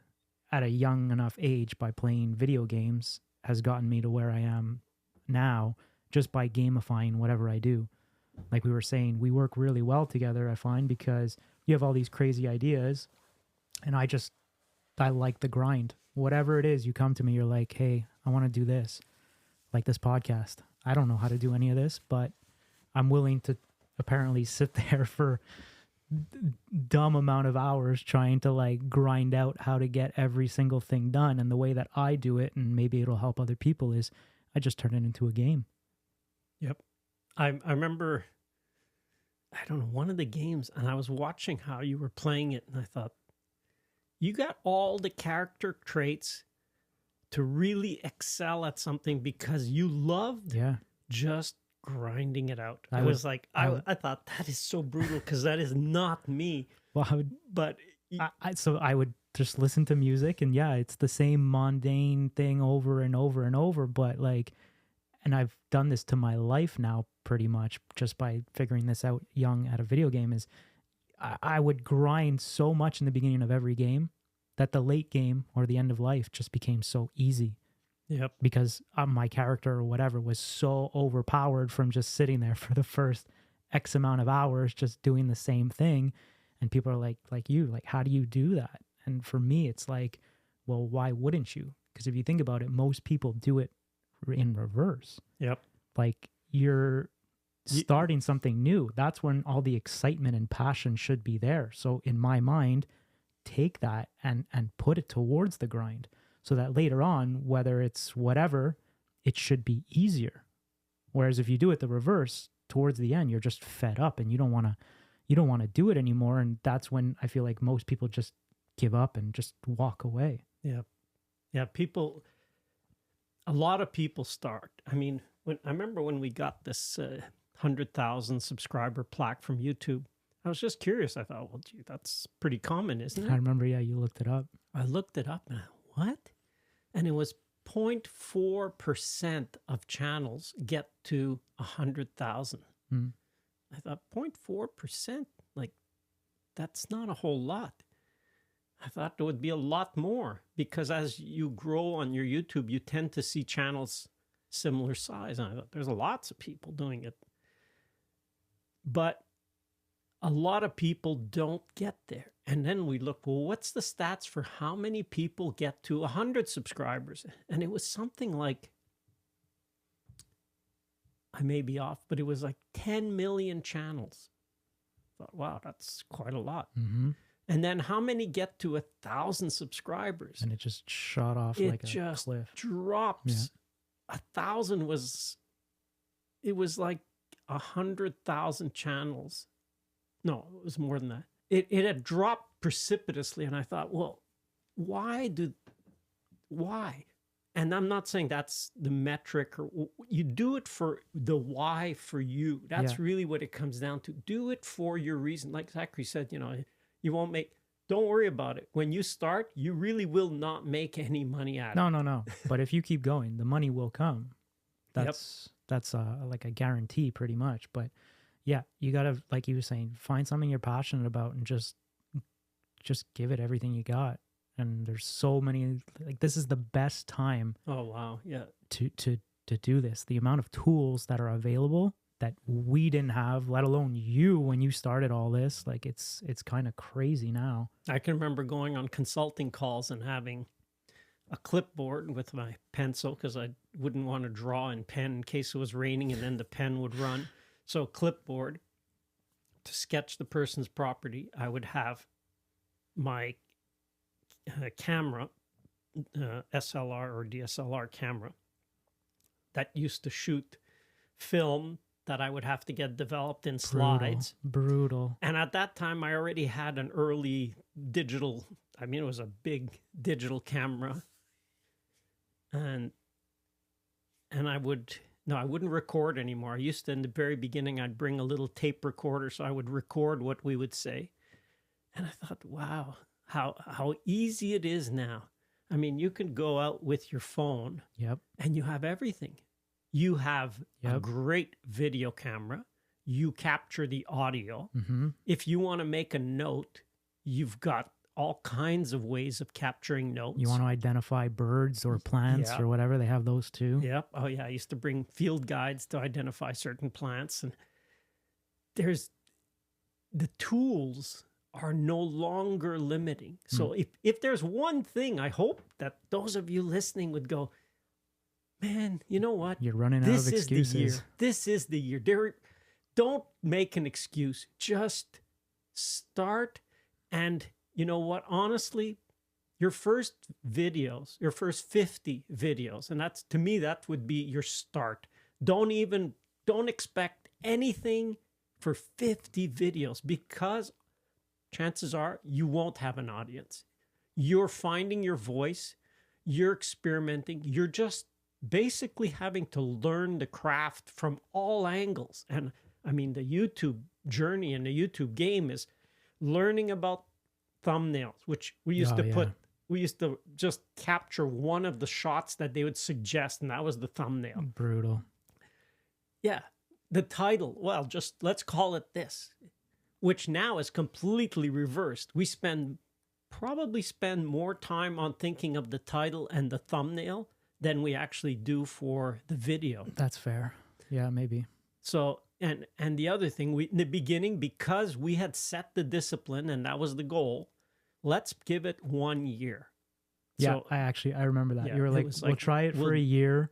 Speaker 1: at a young enough age by playing video games has gotten me to where I am now, just by gamifying whatever I do. Like we were saying, we work really well together, I find, because you have all these crazy ideas, and I like the grind. Whatever it is, you come to me, you're like, hey, I want to do this, like this podcast. I don't know how to do any of this, but I'm willing to apparently sit there for dumb amount of hours trying to like grind out how to get every single thing done. And the way that I do it, and maybe it'll help other people, is I just turn it into a game.
Speaker 2: Yep. I remember, I don't know, one of the games, and I was watching how you were playing it, and I thought, you got all the character traits to really excel at something because you loved just grinding it out. I thought that is so brutal because that is not me.
Speaker 1: Well, I would just listen to music, and it's the same mundane thing over and over and over, but like, and I've done this to my life now pretty much just by figuring this out young at a video game, is I would grind so much in the beginning of every game that the late game or the end of life just became so easy.
Speaker 2: Yep.
Speaker 1: Because my character or whatever was so overpowered from just sitting there for the first X amount of hours just doing the same thing. And people are like you, like, how do you do that? And for me, it's like, well, why wouldn't you? Because if you think about it, most people do it in reverse.
Speaker 2: Yep.
Speaker 1: Like, you're starting something new. That's when all the excitement and passion should be there. So in my mind, take that and put it towards the grind, so that later on, whether it's whatever, it should be easier. Whereas if you do it the reverse, towards the end, you're just fed up and you don't want to do it anymore. And that's when I feel like most people just give up and just walk away.
Speaker 2: Yeah. Yeah. A lot of people start. I mean, I remember when we got this 100,000 subscriber plaque from YouTube, I was just curious. I thought, well, gee, that's pretty common, isn't it?
Speaker 1: I remember, you looked it up.
Speaker 2: I looked it up and what? And it was 0.4% of channels get to 100,000. I thought 0.4%, like, that's not a whole lot. I thought there would be a lot more, because as you grow on your YouTube, you tend to see channels similar size. And I thought there's lots of people doing it. But a lot of people don't get there. And then we look, well, what's the stats for how many people get to 100 subscribers? And it was something like, I may be off, but it was like 10 million channels. I thought, wow, that's quite a lot.
Speaker 1: Mm-hmm.
Speaker 2: And then how many get to 1,000 subscribers?
Speaker 1: And it just shot off like a cliff.
Speaker 2: It just drops. 1,000 was like 100,000 channels. No, it was more than that. It had dropped precipitously, and I thought, well, why? And I'm not saying that's the metric, or you do it for the why for you. That's really what it comes down to. Do it for your reason. Like Zachary said, you won't don't worry about it. When you start, you really will not make any money at it.
Speaker 1: No. But if you keep going, the money will come. That's like a guarantee pretty much. But yeah, you got to, like you were saying, find something you're passionate about and just give it everything you got. And there's so many, like, this is the best time.
Speaker 2: Oh, wow. Yeah.
Speaker 1: To do this. The amount of tools that are available that we didn't have, let alone you, when you started all this, like, it's kind of crazy now.
Speaker 2: I can remember going on consulting calls and having a clipboard with my pencil, because I wouldn't want to draw in pen in case it was raining and then the pen would run. So clipboard, to sketch the person's property, I would have my camera, SLR or DSLR camera, that used to shoot film that I would have to get developed in slides.
Speaker 1: Brutal.
Speaker 2: And at that time, I already had an early digital, it was a big digital camera. And I would No, I wouldn't record anymore. I used to, in the very beginning, I'd bring a little tape recorder so I would record what we would say. And I thought, wow, how easy it is now. I mean, you can go out with your phone and you have everything. You have a great video camera. You capture the audio. If you want to make a note, you've got all kinds of ways of capturing notes.
Speaker 1: You want to identify birds or plants or whatever, they have those too.
Speaker 2: Yep. Oh yeah, I used to bring field guides to identify certain plants. And there's the tools are no longer limiting. So if there's one thing, I hope that those of you listening would go, man, you know what?
Speaker 1: You're running out of excuses.
Speaker 2: This is the year. This is the year. Don't make an excuse. Just start. And you know what? Honestly, your first videos, your first 50 videos, and that's, to me, that would be your start. Don't expect anything for 50 videos, because chances are you won't have an audience. You're finding your voice. You're experimenting. You're just basically having to learn the craft from all angles. And I mean, the YouTube journey and the YouTube game is learning about thumbnails, which we used we used to just capture one of the shots that they would suggest, and that was the thumbnail.
Speaker 1: Brutal.
Speaker 2: Yeah. The title, well, just let's call it this, which now is completely reversed. We probably spend more time on thinking of the title and the thumbnail than we actually do for the video.
Speaker 1: That's fair. Yeah, maybe.
Speaker 2: So, and the other thing, in the beginning, because we had set the discipline and that was the goal, let's give it 1 year.
Speaker 1: Yeah,
Speaker 2: so,
Speaker 1: I remember that. You were like, we'll try it for a year.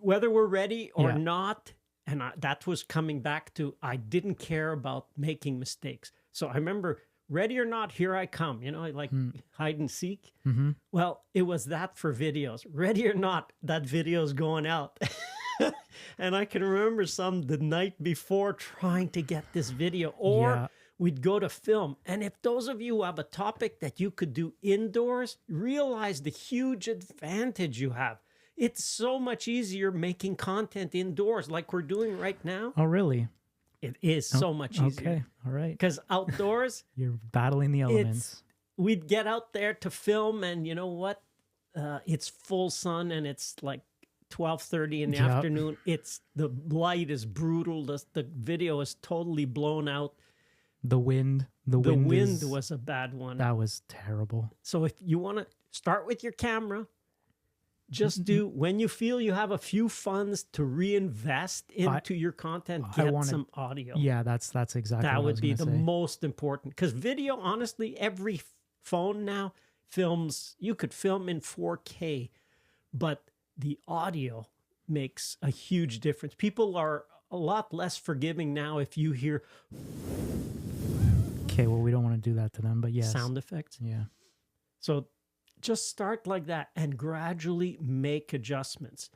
Speaker 2: Whether we're ready or not. And that was coming back to, I didn't care about making mistakes. So I remember, ready or not, here I come, like hide and seek. Well, it was that for videos. Ready or not, that video's going out. And I can remember the night before trying to get this video, or we'd go to film. And if those of you who have a topic that you could do indoors, realize the huge advantage you have. It's so much easier making content indoors like we're doing right now.
Speaker 1: Oh, really?
Speaker 2: It is so much easier.
Speaker 1: Okay, all right.
Speaker 2: Because outdoors...
Speaker 1: You're battling the elements.
Speaker 2: We'd get out there to film, and you know what? It's full sun, and it's like 12:30 in the afternoon. The light is brutal. The video is totally blown out.
Speaker 1: The wind
Speaker 2: was a bad one.
Speaker 1: That was terrible.
Speaker 2: So if you want to start with your camera... Just do, when you feel you have a few funds to reinvest into your content, get some audio.
Speaker 1: Yeah, that's exactly
Speaker 2: that
Speaker 1: what
Speaker 2: would be the most important. Because video, honestly, every phone now films, you could film in 4K, but the audio makes a huge difference. People are a lot less forgiving now if you hear...
Speaker 1: Okay, well, we don't want to do that to them, but yes.
Speaker 2: Sound effects.
Speaker 1: Yeah.
Speaker 2: So... just start like that and gradually make adjustments.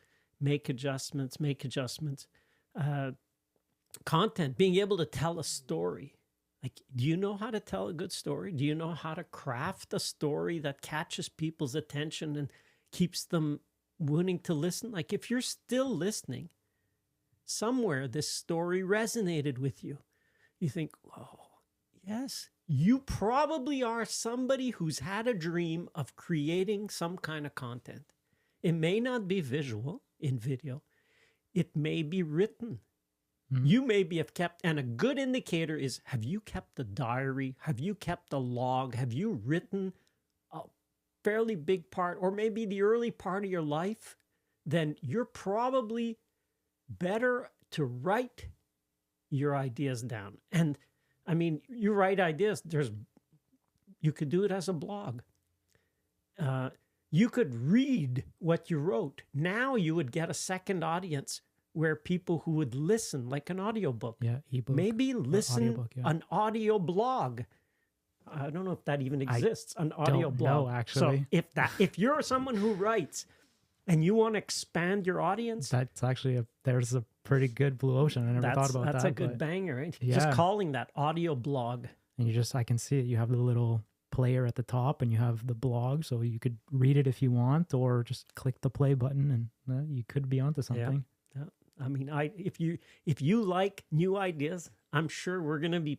Speaker 2: Content, being able to tell a story. Like, do you know how to tell a good story? Do you know how to craft a story that catches people's attention and keeps them wanting to listen? Like, if you're still listening, somewhere this story resonated with you. You think, oh, yes. You probably are somebody who's had a dream of creating some kind of content. It may not be visual in video. It may be written. You maybe have kept, and a good indicator is, have you kept a diary? Have you kept a log? Have you written a fairly big part, or maybe the early part of your life? Then you're probably better to write your ideas down. And I mean, you write ideas, you could do it as a blog. You could read what you wrote. Now you would get a second audience where people who would listen, like an audiobook.
Speaker 1: Yeah, ebook.
Speaker 2: Maybe listen an audio blog. I don't know if that even exists, an audio blog.
Speaker 1: No, actually.
Speaker 2: So if you're someone who writes and you want to expand your audience,
Speaker 1: that's actually there's a pretty good blue ocean. I never thought about that.
Speaker 2: That's a good banger, right?
Speaker 1: Yeah.
Speaker 2: Just calling that audio blog.
Speaker 1: And I can see it. You have the little player at the top and you have the blog, so you could read it if you want, or just click the play button and you could be onto something.
Speaker 2: Yeah. I mean, if you like new ideas, I'm sure we're gonna be.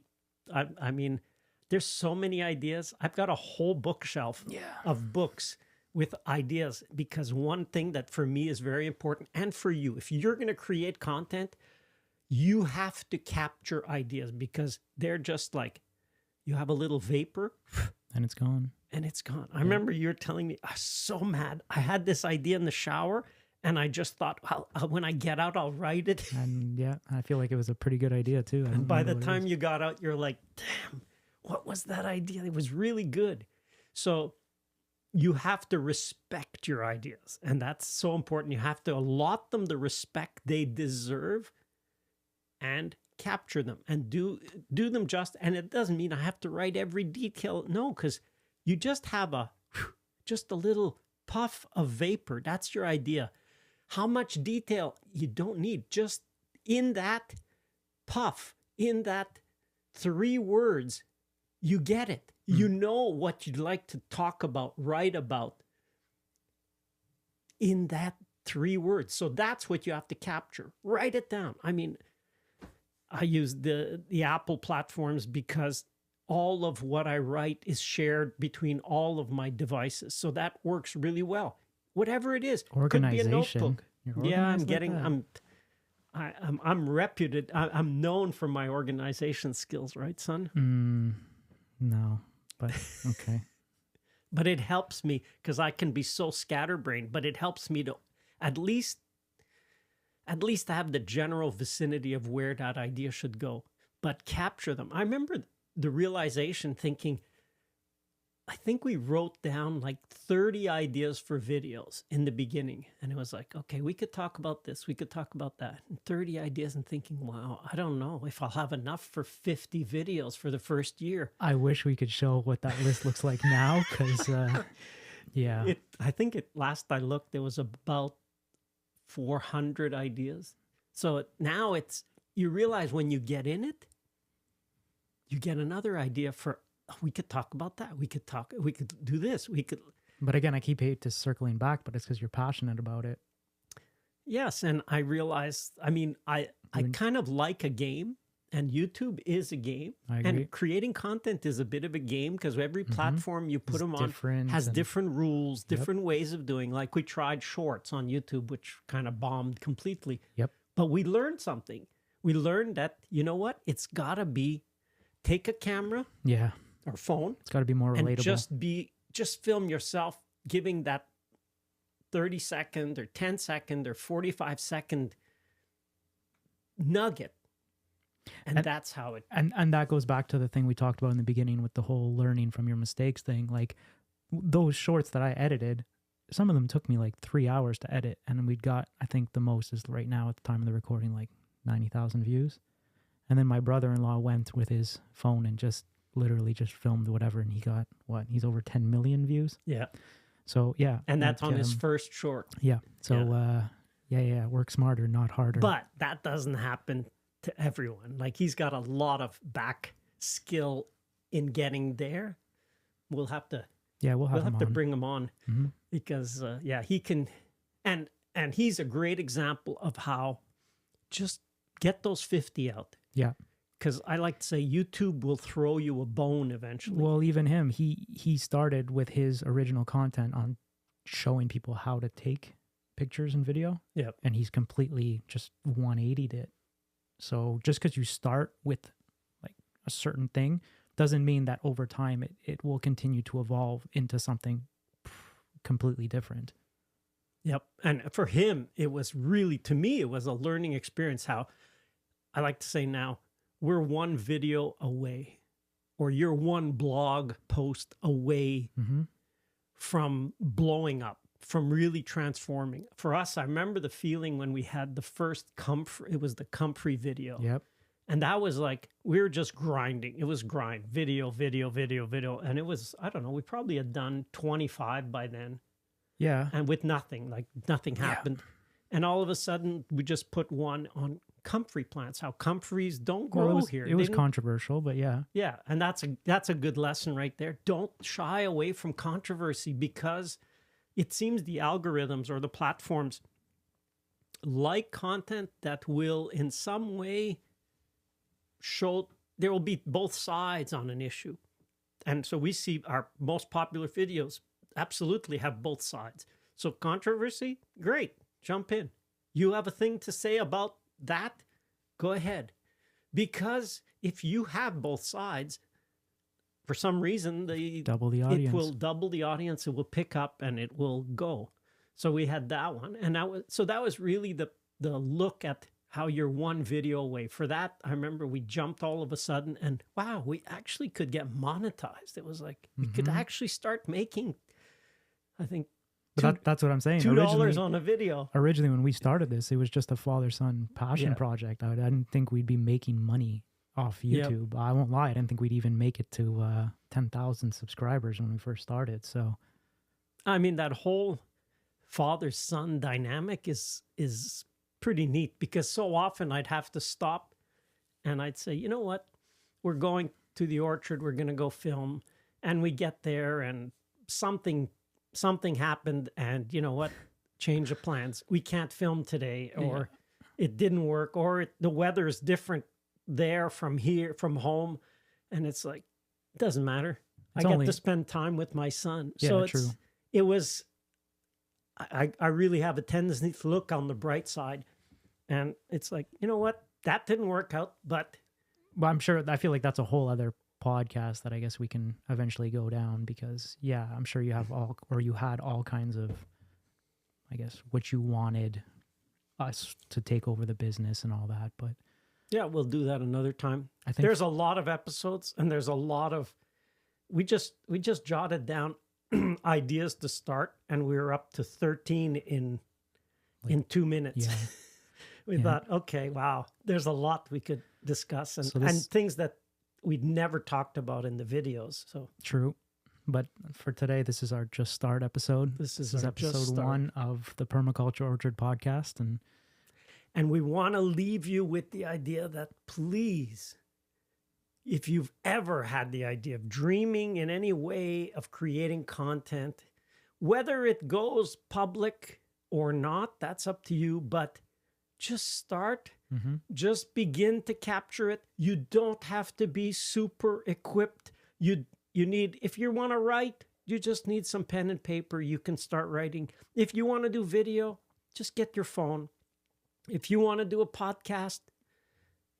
Speaker 2: I mean, there's so many ideas. I've got a whole bookshelf of books with ideas, because one thing that for me is very important, and for you, if you're gonna create content, you have to capture ideas, because they're just like, you have a little vapor
Speaker 1: and it's gone.
Speaker 2: And it's gone. I remember you were telling me, I was so mad. I had this idea in the shower, and I just thought, when I get out, I'll write it.
Speaker 1: And yeah, I feel like it was a pretty good idea too.
Speaker 2: And by the time you got out, you're like, damn, what was that idea? It was really good. So you have to respect your ideas. And that's so important. You have to allot them the respect they deserve and capture them and do them just. And it doesn't mean I have to write every detail. No, because you just have just a little puff of vapor. That's your idea. How much detail you don't need. Just in that puff, in that 3 words, you get it. You know what you'd like to talk about, write about in that 3 words. So that's what you have to capture. Write it down. I mean, I use the Apple platforms because all of what I write is shared between all of my devices. So that works really well. Whatever it is.
Speaker 1: Organization.
Speaker 2: Could be a notebook. Yeah, I'm getting,
Speaker 1: that.
Speaker 2: I'm reputed. I'm known for my organization skills, right, son?
Speaker 1: No, but okay.
Speaker 2: But it helps me because I can be so scatterbrained, but it helps me to at least have the general vicinity of where that idea should go, but capture them. I remember the realization thinking, I think we wrote down like 30 ideas for videos in the beginning. And it was like, okay, we could talk about this. We could talk about that. And 30 ideas, and thinking, wow, I don't know if I'll have enough for 50 videos for the first year.
Speaker 1: I wish we could show what that list looks like now. Cause yeah,
Speaker 2: I think last I looked, there was about 400 ideas. So now you realize when you get in it, you get another idea for, we could talk about that. We could do this.
Speaker 1: But again, I keep hate to circling back, but it's because you're passionate about it.
Speaker 2: Yes. And I realized, I mean, I kind of like a game, and YouTube is a game.
Speaker 1: I agree.
Speaker 2: And creating content is a bit of a game, because every platform you put them on has different rules, different ways of doing. Like we tried shorts on YouTube, which kind of bombed completely.
Speaker 1: Yep.
Speaker 2: But we learned something. We learned that, you know what? It's got to be, take a camera.
Speaker 1: Yeah.
Speaker 2: Or phone.
Speaker 1: It's got to be more relatable.
Speaker 2: And just film yourself giving that 30-second or 10-second or 45-second nugget. And that's how it...
Speaker 1: And that goes back to the thing we talked about in the beginning with the whole learning from your mistakes thing. Like those shorts that I edited, some of them took me like 3 hours to edit. And we'd got, I think the most is right now at the time of the recording, like 90,000 views. And then my brother-in-law went with his phone and literally just filmed whatever, and he got he's over 10 million views.
Speaker 2: Yeah.
Speaker 1: So yeah.
Speaker 2: And that's on his first short.
Speaker 1: Yeah. So work smarter, not harder.
Speaker 2: But that doesn't happen to everyone. Like he's got a lot of back skill in getting there. We'll have to bring him on because he can, and he's a great example of how just get those 50 out.
Speaker 1: Yeah.
Speaker 2: Because I like to say YouTube will throw you a bone eventually.
Speaker 1: Well, even him, he started with his original content on showing people how to take pictures and video.
Speaker 2: Yeah.
Speaker 1: And he's completely just 180'd it. So just because you start with like a certain thing doesn't mean that over time it will continue to evolve into something completely different.
Speaker 2: Yep. And for him, it was really, to me, it was a learning experience. How I like to say now, we're one video away, or you're one blog post away from blowing up, from really transforming. For us, I remember the feeling when we had the first it was the Comfrey video.
Speaker 1: Yep.
Speaker 2: And that was like, we were just grinding. It was grind, video. And it was, I don't know, we probably had done 25 by then.
Speaker 1: Yeah.
Speaker 2: And with nothing happened. And all of a sudden, we just put one on comfrey plants, how comfreys don't grow here.
Speaker 1: It was controversial, but yeah.
Speaker 2: Yeah, and that's a good lesson right there. Don't shy away from controversy, because it seems the algorithms or the platforms like content that will in some way show there will be both sides on an issue. And so we see our most popular videos absolutely have both sides. So controversy, great, jump in. You have a thing to say about that? Go ahead. Because if you have both sides, for some reason,
Speaker 1: double the audience.
Speaker 2: It will double the audience. It will pick up and it will go. So we had that one, and that was really the look at how you're one video away. For that, I remember we jumped all of a sudden, and wow, we actually could get monetized. It was like we could actually start making, I think.
Speaker 1: But that's what I'm saying.
Speaker 2: $2 on a video.
Speaker 1: Originally, when we started this, it was just a father-son passion project. I didn't think we'd be making money off YouTube. Yep. I won't lie. I didn't think we'd even make it to 10,000 subscribers when we first started. So,
Speaker 2: I mean, that whole father-son dynamic is pretty neat, because so often I'd have to stop and I'd say, you know what? We're going to the orchard. We're going to go film. And we get there and something happened, and you know what? Change of plans. We can't film today, or it didn't work, or the weather is different there from here, from home. And it's like, it doesn't matter. I get to spend time with my son.
Speaker 1: Yeah,
Speaker 2: so
Speaker 1: true.
Speaker 2: It was, I really have a tendency to look on the bright side. And it's like, you know what? That didn't work out, but.
Speaker 1: Well, I'm sure, I feel like that's a whole other podcast that I guess we can eventually go down, because I'm sure you have you had all kinds of, I guess, what you wanted us to take over the business and all that. But
Speaker 2: yeah, we'll do that another time.
Speaker 1: I think
Speaker 2: there's a lot of episodes, and there's a lot of, we just jotted down ideas to start, and we were up to 13 in 2 minutes.
Speaker 1: Yeah.
Speaker 2: We thought, okay, wow, there's a lot we could discuss, and things that we'd never talked about in the videes. So
Speaker 1: true. But for today, this is our Just Start episode.
Speaker 2: This is
Speaker 1: episode 1 of the Permaculture Orchard podcast.
Speaker 2: And we want to leave you with the idea that, please, if you've ever had the idea of dreaming in any way of creating content, whether it goes public or not, that's up to you. But just start. Just begin to capture it. You don't have to be super equipped. You need, if you want to write, you just need some pen and paper. You can start writing. If you want to do video, just get your phone. If you want to do a podcast,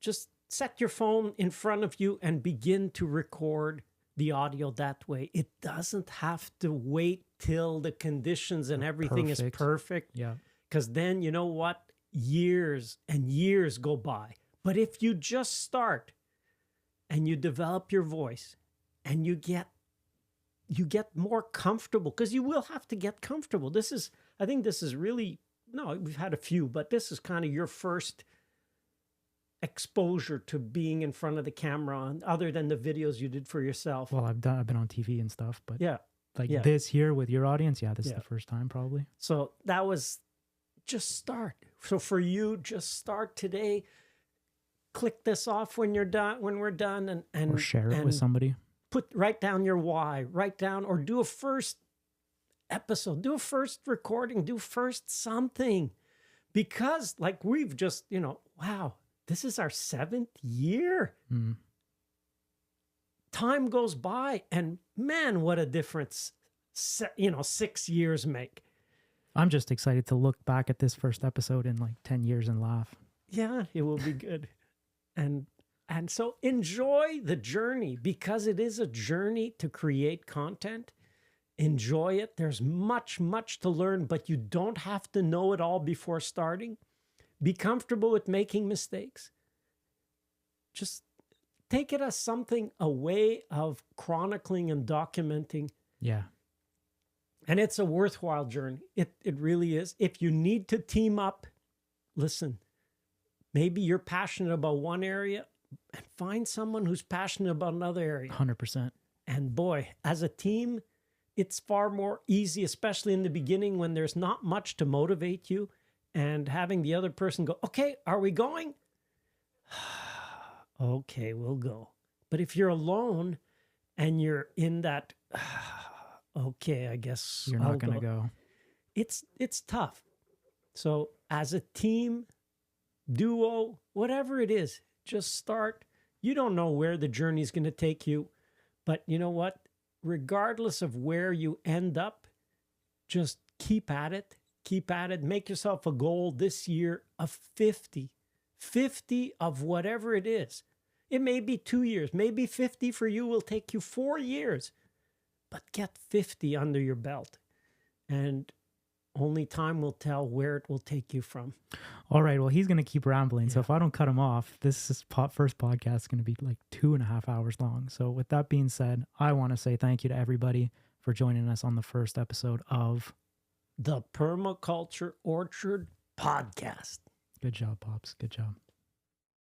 Speaker 2: just set your phone in front of you and begin to record the audio that way. It doesn't have to wait till the conditions and everything is perfect.
Speaker 1: Yeah.
Speaker 2: Because then, you know what? Years and years go by. But if you just start and you develop your voice and you get more comfortable, because you will have to get comfortable. I think this is really, no, we've had a few, but this is kind of your first exposure to being in front of the camera, other than the videos you did for yourself.
Speaker 1: Well, I've been on TV and stuff, but
Speaker 2: yeah,
Speaker 1: this here with your audience, this is the first time probably.
Speaker 2: So that was, just start. So for you, just start today. Click this off when you're done, when we're done, and
Speaker 1: or share it with somebody.
Speaker 2: Write down your why. Write down, or do a first episode, do a first recording, do first something. Because like we've just, wow, this is our 7th year. Time goes by, and man, what a difference 6 years make.
Speaker 1: I'm just excited to look back at this first episode in like 10 years and laugh.
Speaker 2: Yeah, it will be good. And so enjoy the journey, because it is a journey to create content. Enjoy it. There's much, much to learn, but you don't have to know it all before starting. Be comfortable with making mistakes. Just take it as something, a way of chronicling and documenting.
Speaker 1: Yeah.
Speaker 2: And it's a worthwhile journey. It really is. If you need to team up, listen, maybe you're passionate about one area, and find someone who's passionate about another area.
Speaker 1: 100%.
Speaker 2: And boy, as a team, it's far more easy, especially in the beginning when there's not much to motivate you, and having the other person go, okay, are we going? Okay, we'll go. But if you're alone and you're in that, okay, I guess
Speaker 1: you're not going to go.
Speaker 2: It's tough. So as a team, duo, whatever it is, just start. You don't know where the journey is going to take you, but you know what? Regardless of where you end up, just keep at it. Keep at it. Make yourself a goal this year of 50 of whatever it is. It may be 2 years. Maybe 50 for you will take you 4 years. But get 50 under your belt. And only time will tell where it will take you from.
Speaker 1: All right. Well, he's going to keep rambling. So if I don't cut him off, first podcast is going to be like 2.5 hours long. So with that being said, I want to say thank you to everybody for joining us on the first episode of
Speaker 2: the Permaculture Orchard podcast.
Speaker 1: Good job, Pops. Good job.